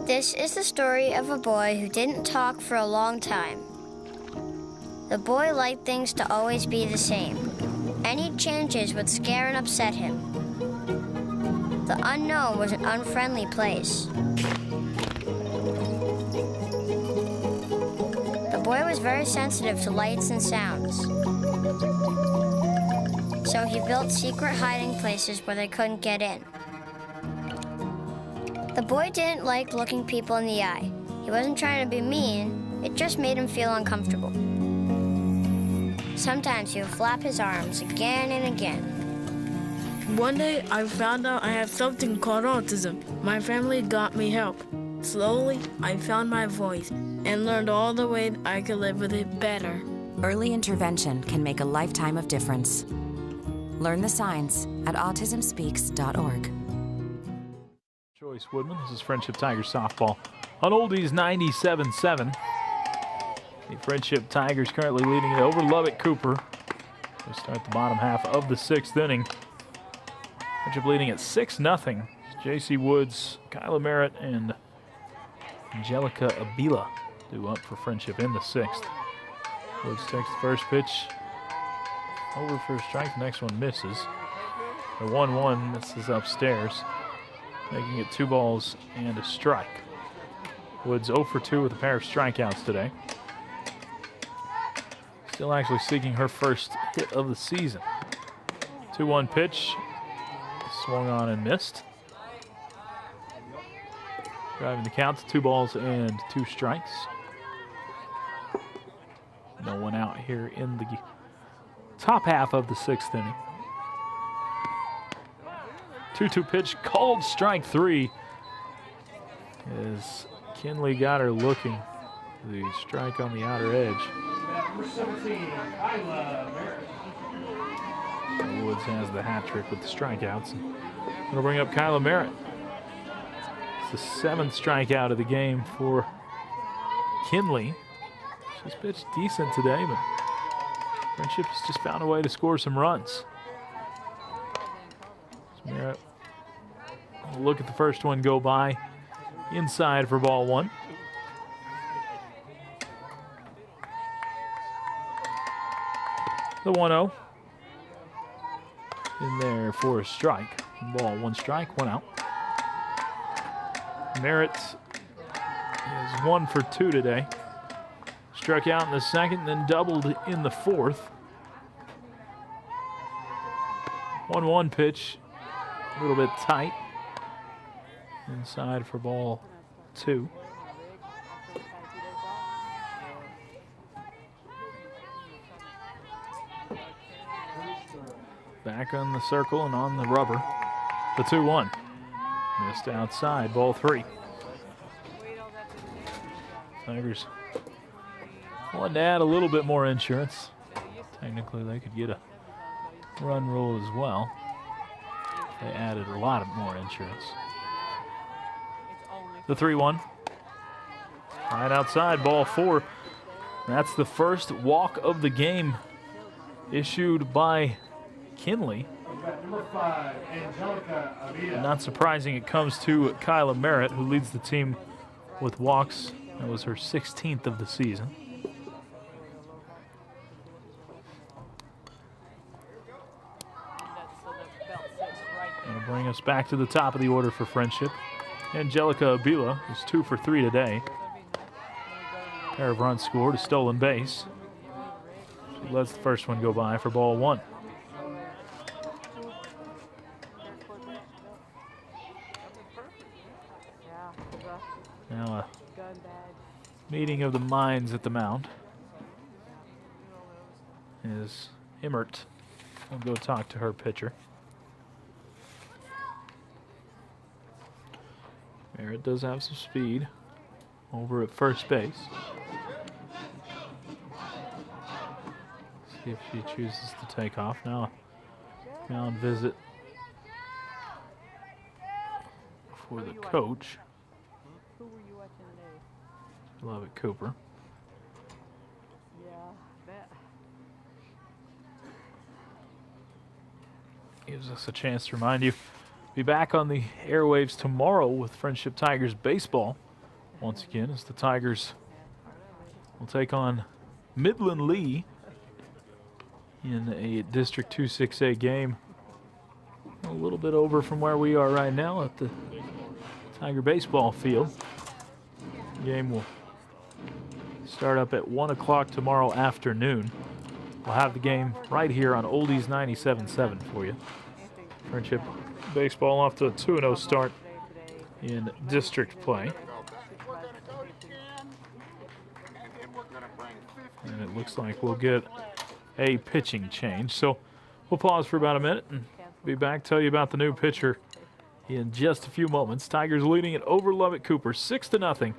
This is the story of a boy who didn't talk for a long time. The boy liked things to always be the same. Any changes would scare and upset him. The unknown was an unfriendly place. The boy was very sensitive to lights and sounds. So he built secret hiding places where they couldn't get in. The boy didn't like looking people in the eye. He wasn't trying to be mean, it just made him feel uncomfortable. Sometimes he would flap his arms again and again. One day, I found out I have something called autism. My family got me help. Slowly, I found my voice and learned all the ways I could live with it better. Early intervention can make a lifetime of difference. Learn the signs at autismspeaks.org. Joyce Woodman, this is Friendship Tigers softball on Oldies 97.7. The Friendship Tigers currently leading it over Lubbock Cooper. We start the bottom half of the 6th inning. Friendship leading at 6-0. J.C. Woods, Kyla Merritt, and Angelica Abila due up for Friendship in the 6th. Woods takes the first pitch. Over for a strike. The next one misses. The 1-1 misses upstairs, making it 2 balls and a strike. Woods 0 for 2 with a pair of strikeouts today. Still actually seeking her first hit of the season. 2-1 pitch. Swung on and missed. Driving the count to 2 balls and 2 strikes. No one out here in the top half of the 6th inning. 2-2 pitch, called strike 3. As Kinley got her looking. The strike on the outer edge. Woods has the hat trick with the strikeouts. Going to bring up Kyla Merritt. It's the 7th strikeout of the game for Kinley. She's pitched decent today, but Friendship has just found a way to score some runs. Merritt will look at the first one go by. Inside for ball 1. The 1-0. In there for a strike. Ball 1 strike, 1 out. Merritt is 1 for 2 today. Struck out in the 2nd, then doubled in the 4th. 1-1 pitch, a little bit tight. Inside for ball 2. Back on the circle and on the rubber. The 2-1. Missed outside, ball 3. Tigers wanted to add a little bit more insurance. Technically, they could get a run rule as well. They added a lot more insurance. The 3-1. Right outside, ball 4. That's the first walk of the game issued by Kinley. Not surprising, it comes to Kyla Merritt, who leads the team with walks. That was her 16th of the season. Going to bring us back to the top of the order for Friendship. Angelica Abila is 2 for 3 today. Pair of runs scored, a stolen base. She lets the first one go by for ball one. Now a meeting of the minds at the mound. Is Emmert will go talk to her pitcher. Merritt does have some speed over at first base. See if she chooses to take off. Now a mound visit for the coach. Who were you watching today? Lubbock Cooper. Yeah, bet. Gives us a chance to remind you, be back on the airwaves tomorrow with Friendship Tigers baseball. Once again, as the Tigers will take on Midland Lee in a District 2-6A game. A little bit over from where we are right now at the Tiger baseball field. The game will start up at 1 o'clock tomorrow afternoon. We'll have the game right here on Oldies 97.7 for you. Friendship baseball off to a 2-0 start in district play. And it looks like we'll get a pitching change. So we'll pause for about a minute and be back, tell you about the new pitcher in just a few moments. Tigers leading it over Lubbock Cooper 6-0.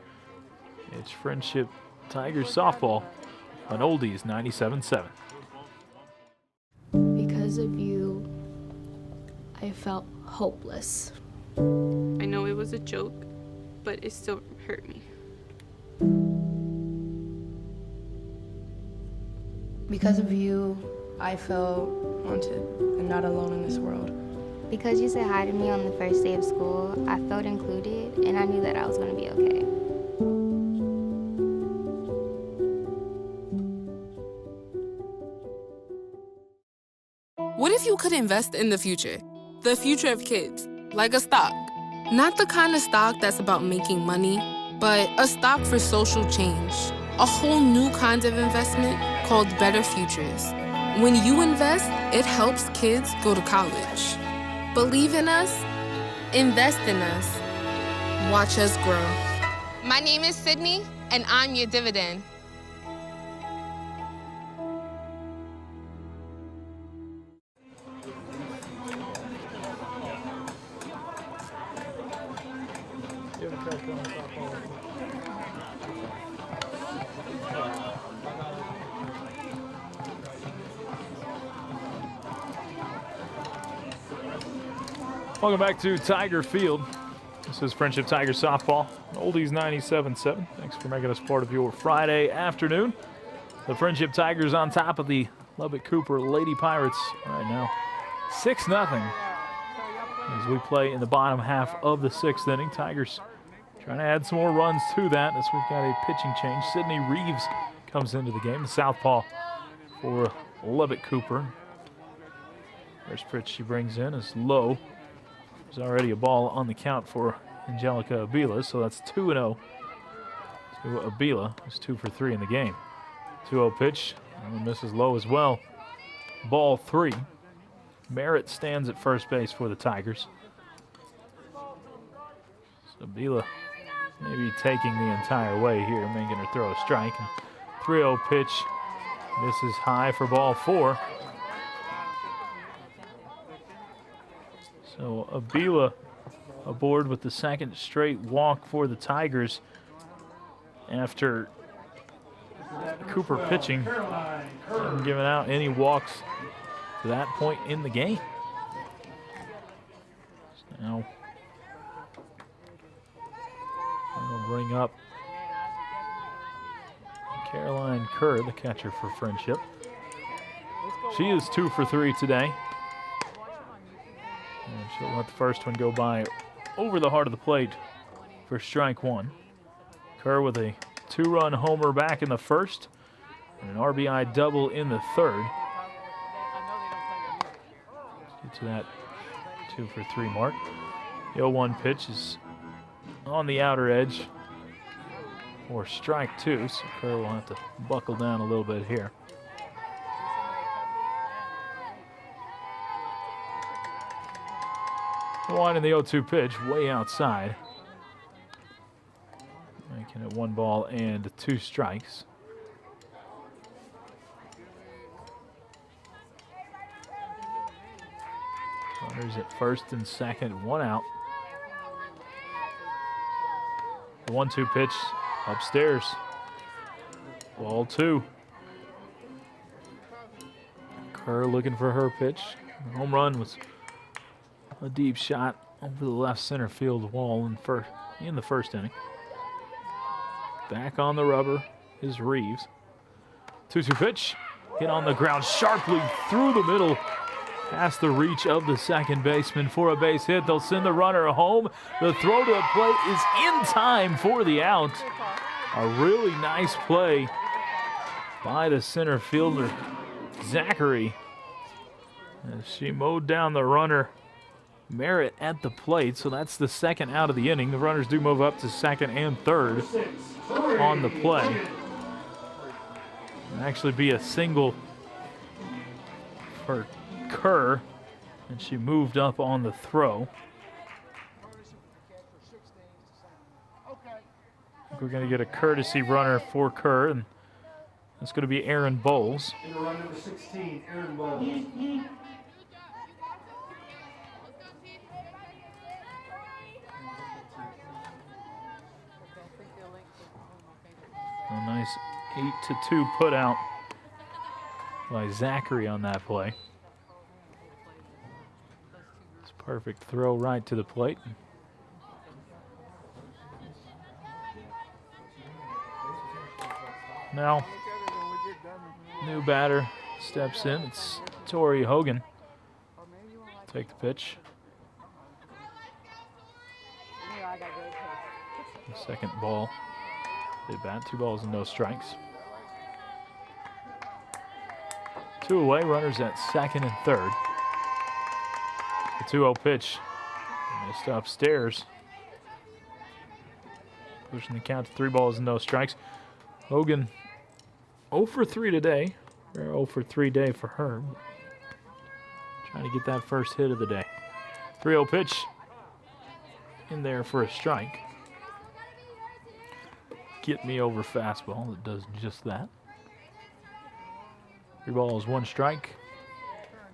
It's Friendship Tigers softball on Oldies 97.7. Because of you, I felt hopeless. I know it was a joke, but it still hurt me. Because of you, I felt wanted and not alone in this world. Because you said hi to me on the first day of school, I felt included and I knew that I was going to be okay. What if you could invest in the future of kids, like a stock? Not the kind of stock that's about making money, but a stock for social change. A whole new kind of investment called Better Futures. When you invest, it helps kids go to college. Believe in us, invest in us, watch us grow. My name is Sydney, and I'm your dividend. Welcome back to Tiger Field. This is Friendship Tigers softball, Oldies 97.7. Thanks for making us part of your Friday afternoon. The Friendship Tigers on top of the Lubbock Cooper Lady Pirates right now, 6-0. As we play in the bottom half of the sixth inning, Tigers trying to add some more runs to that as we've got a pitching change. Sydney Reeves comes into the game, the southpaw for Lubbock Cooper. First pitch she brings in is low. There's already a ball on the count for Angelica Avila, so that's 2-0 to Avila, who's 2 for 3 in the game. 2-0 pitch, and misses low as well. Ball 3. Merritt stands at first base for the Tigers. So Avila maybe taking the entire way here, making her throw a strike. And 3-0 pitch, misses high for ball 4. So Avila aboard with the second straight walk for the Tigers after Cooper pitching, hasn't given out any walks to that point in the game. So now we'll bring up Caroline Kerr, the catcher for Friendship. She is 2 for 3 today. And she'll let the first one go by over the heart of the plate for strike 1. Kerr with a 2-run homer back in the first and an RBI double in the third. Get to that 2 for 3 mark. The 0-1 pitch is on the outer edge for strike 2, so Kerr will have to buckle down a little bit here. One in the 0-2 pitch, way outside. Making it 1 ball and 2 strikes. Runners at first and second, 1 out. The 1-2 pitch upstairs. Ball 2. Kerr looking for her pitch. The home run was a deep shot over the left center field wall in the first inning. Back on the rubber is Reeves. 2-2 pitch. Hit on the ground sharply through the middle. Past the reach of the second baseman for a base hit. They'll send the runner home. The throw to the plate is in time for the out. A really nice play by the center fielder, Zachary. As she mowed down the runner, Merritt at the plate. So that's the second out of the inning. The runners do move up to second and third on the play. It'll actually be a single for Kerr, and she moved up on the throw. I think we're going to get a courtesy runner for Kerr, and it's going to be Aaron Bowles. Run number 16, Aaron Bowles. A nice 8-2 put out by Zachary on that play. It's a perfect throw right to the plate. Now, new batter steps in. It's Tori Hogan. Take the pitch. The second ball. They bat, 2 balls and no strikes. 2 away, runners at second and third. The 2-0 pitch. Missed upstairs. Pushing the count to 3 balls and no strikes. Hogan 0 for 3 today. Rare 0 for 3 day for her. Trying to get that first hit of the day. 3-0 pitch. In there for a strike. Get me over fastball that does just that. 3 balls, 1 strike.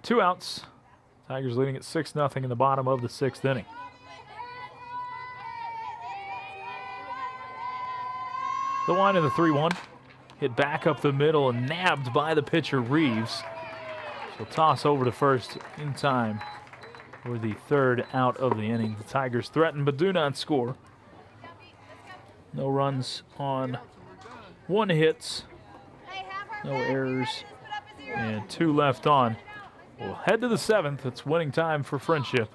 2 outs. Tigers leading at 6-0 in the bottom of the 6th inning. The line in the 3-1. Hit back up the middle and nabbed by the pitcher Reeves. She'll toss over to first in time for the 3rd out of the inning. The Tigers threaten but do not score. No runs on 1 hit, no errors, and 2 left on. We'll head to the 7th. It's winning time for Friendship.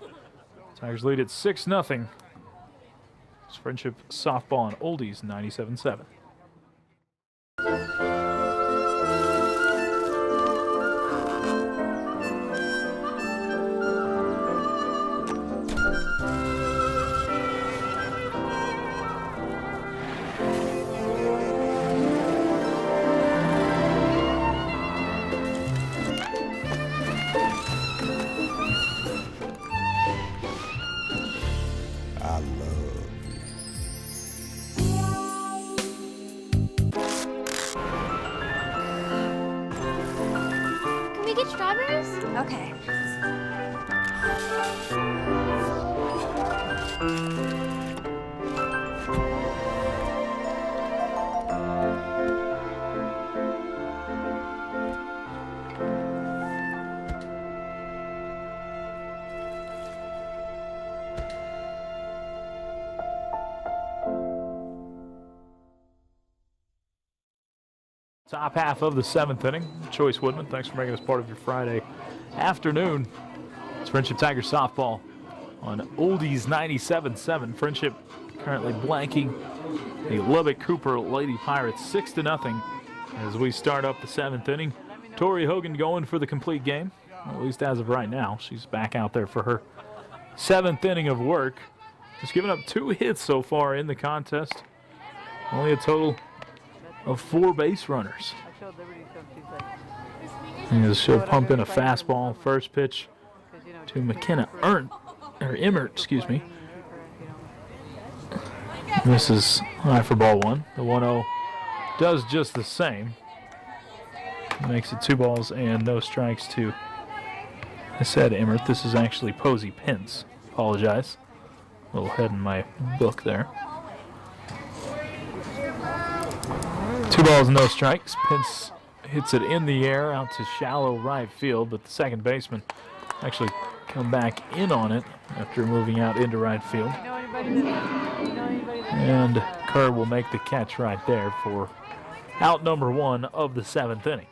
Tigers lead at 6-0. It's Friendship softball on Oldies 97.7. Okay. Top half of the 7th inning. Choice Woodman, thanks for making us part of your Friday afternoon. It's Friendship Tigers softball on Oldies 97.7. Friendship currently blanking the Lubbock Cooper Lady Pirates 6-0 as we start up the 7th inning. Tori Hogan going for the complete game, at least as of right now. She's back out there for her 7th inning of work. Just giving up 2 hits so far in the contest. Only a total of 4 base runners. And she'll pump in a fastball. First pitch to McKenna Ernst Emmert, excuse me. Misses high for ball one. The 1-0 does just the same. Makes it 2 balls and no strikes to, I said Emmert. This is actually Posey Pence. Apologize. A little head in my book there. 2 balls, no strikes. Pence hits it in the air out to shallow right field, but the second baseman actually come back in on it after moving out into right field. And Kerr will make the catch right there for out number 1 of the 7th inning.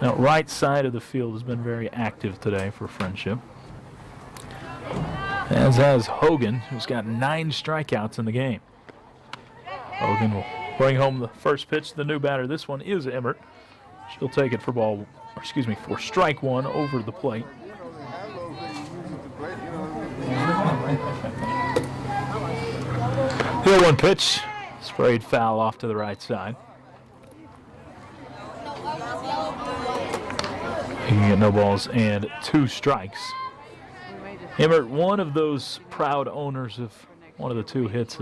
Now, right side of the field has been very active today for Friendship, as has Hogan, who's got 9 strikeouts in the game. Hogan will bring home the first pitch to the new batter. This one is Emmert. She'll take it for for strike 1 over the plate. The 0-1 pitch, sprayed foul off to the right side. He can get no balls and 2 strikes. Emmert, one of those proud owners of one of the 2 hits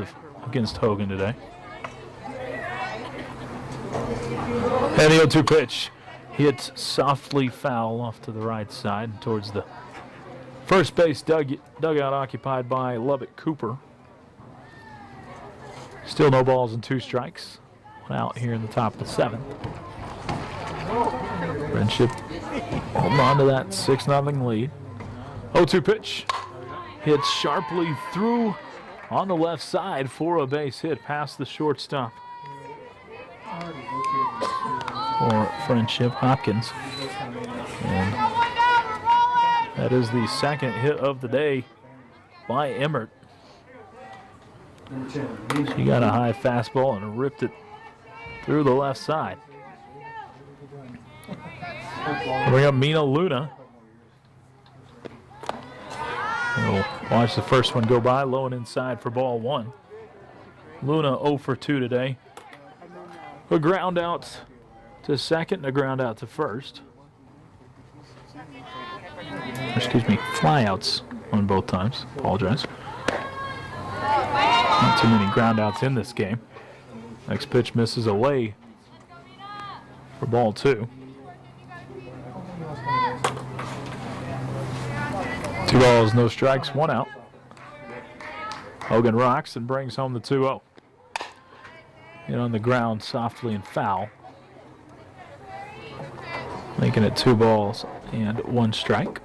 against Hogan today. And the 0-2 pitch hits softly foul off to the right side towards the first base dugout occupied by Lubbock Cooper. Still no balls and 2 strikes. 1 out here in the top of the 7th. Friendship holding on to that 6-0 lead. 0-2 pitch hits sharply through on the left side for a base hit past the shortstop for Friendship, Hopkins. And that is the second hit of the day by Emmert. She got a high fastball and ripped it through the left side. Bring up Mina Luna. We'll watch the first one go by, low and inside for ball 1. Luna 0 for 2 today. A ground out to second and a ground out to first. Excuse me, flyouts on both times. Apologize. Not too many ground outs in this game. Next pitch misses away for ball 2. 2 balls, no strikes, 1 out. Hogan rocks and brings home the 2-0. Hit on the ground softly and foul. Making it 2 balls and 1 strike.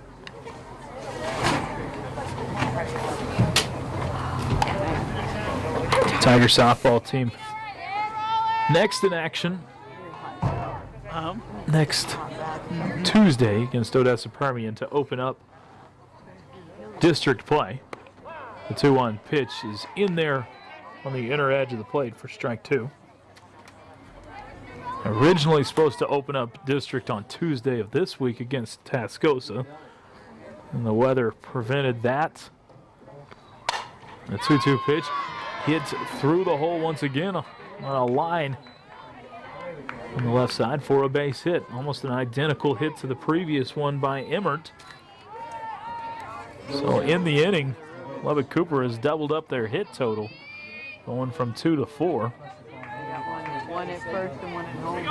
Tiger softball team next in action. Next Tuesday against Odessa Permian to open up district play. The 2-1 pitch is in there on the inner edge of the plate for strike 2. Originally supposed to open up district on Tuesday of this week against Tascosa, and the weather prevented that. The 2-2 pitch hits through the hole once again on a line on the left side for a base hit. Almost an identical hit to the previous one by Emmert. So in the inning, Lubbock Cooper has doubled up their hit total, going from 2 to 4. One at first and one at home.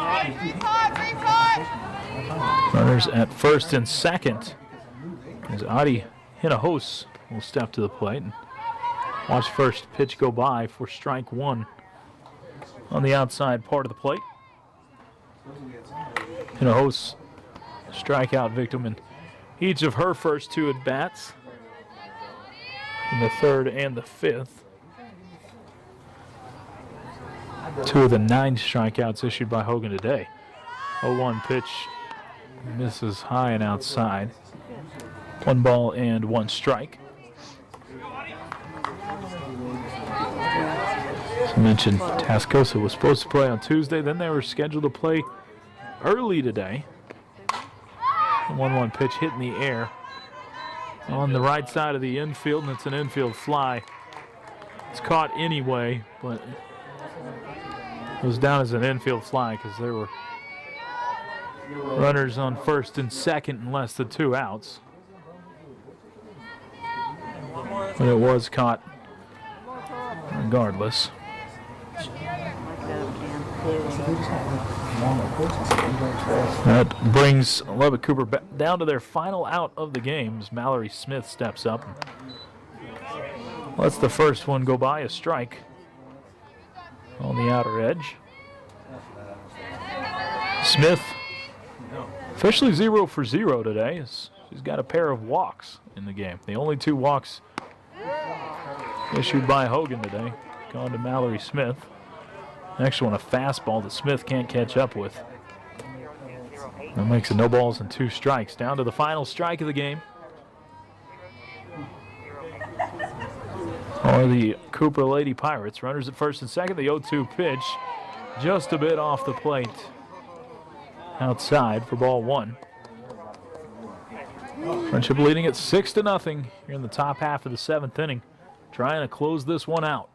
Runners at first and second as Adi Hinahos will step to the plate and watch first pitch go by for strike 1 on the outside part of the plate. Hinahos, strikeout victim in each of her first 2 at-bats, in the 3rd and the 5th. 2 of the 9 strikeouts issued by Hogan today. 0-1 pitch misses high and outside. 1 ball and 1 strike. As I mentioned, Tascosa was supposed to play on Tuesday, then they were scheduled to play early today. The 1-1 pitch hit in the air on the right side of the infield, and it's an infield fly. It's caught anyway, but it was down as an infield fly because there were runners on first and second and less than 2 outs. But it was caught regardless. That brings Lubbock Cooper down to their final out of the game as Mallory Smith steps up and lets the first one go by, a strike on the outer edge. Smith officially 0 for 0 today. She's got a pair of walks in the game. The only 2 walks issued by Hogan today gone to Mallory Smith. Next one, a fastball that Smith can't catch up with. That makes it no balls and 2 strikes. Down to the final strike of the game. Or the Cooper Lady Pirates. Runners at first and second. The 0-2 pitch just a bit off the plate. Outside for ball 1. Friendship leading at 6-0 here in the top half of the 7th inning. Trying to close this one out.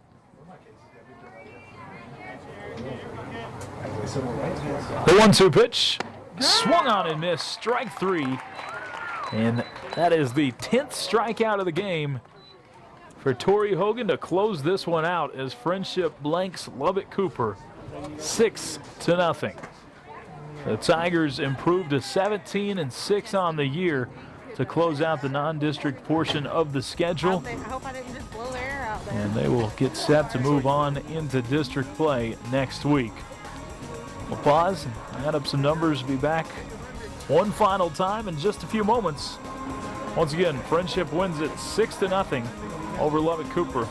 The 1-2 pitch. Swung on and missed. Strike 3. And that is the 10th strikeout of the game for Tori Hogan to close this one out as Friendship blanks Lubbock Cooper 6-0. The Tigers improved to 17-6 on the year to close out the non-district portion of the schedule. I hope I didn't just blow their air out there. And they will get set to move on into district play next week. We'll pause and add up some numbers. Be back one final time in just a few moments. Once again, Friendship wins it 6-0 over Lubbock Cooper.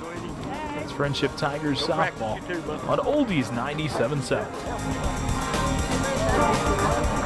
It's Friendship Tigers softball on Oldies 97.7.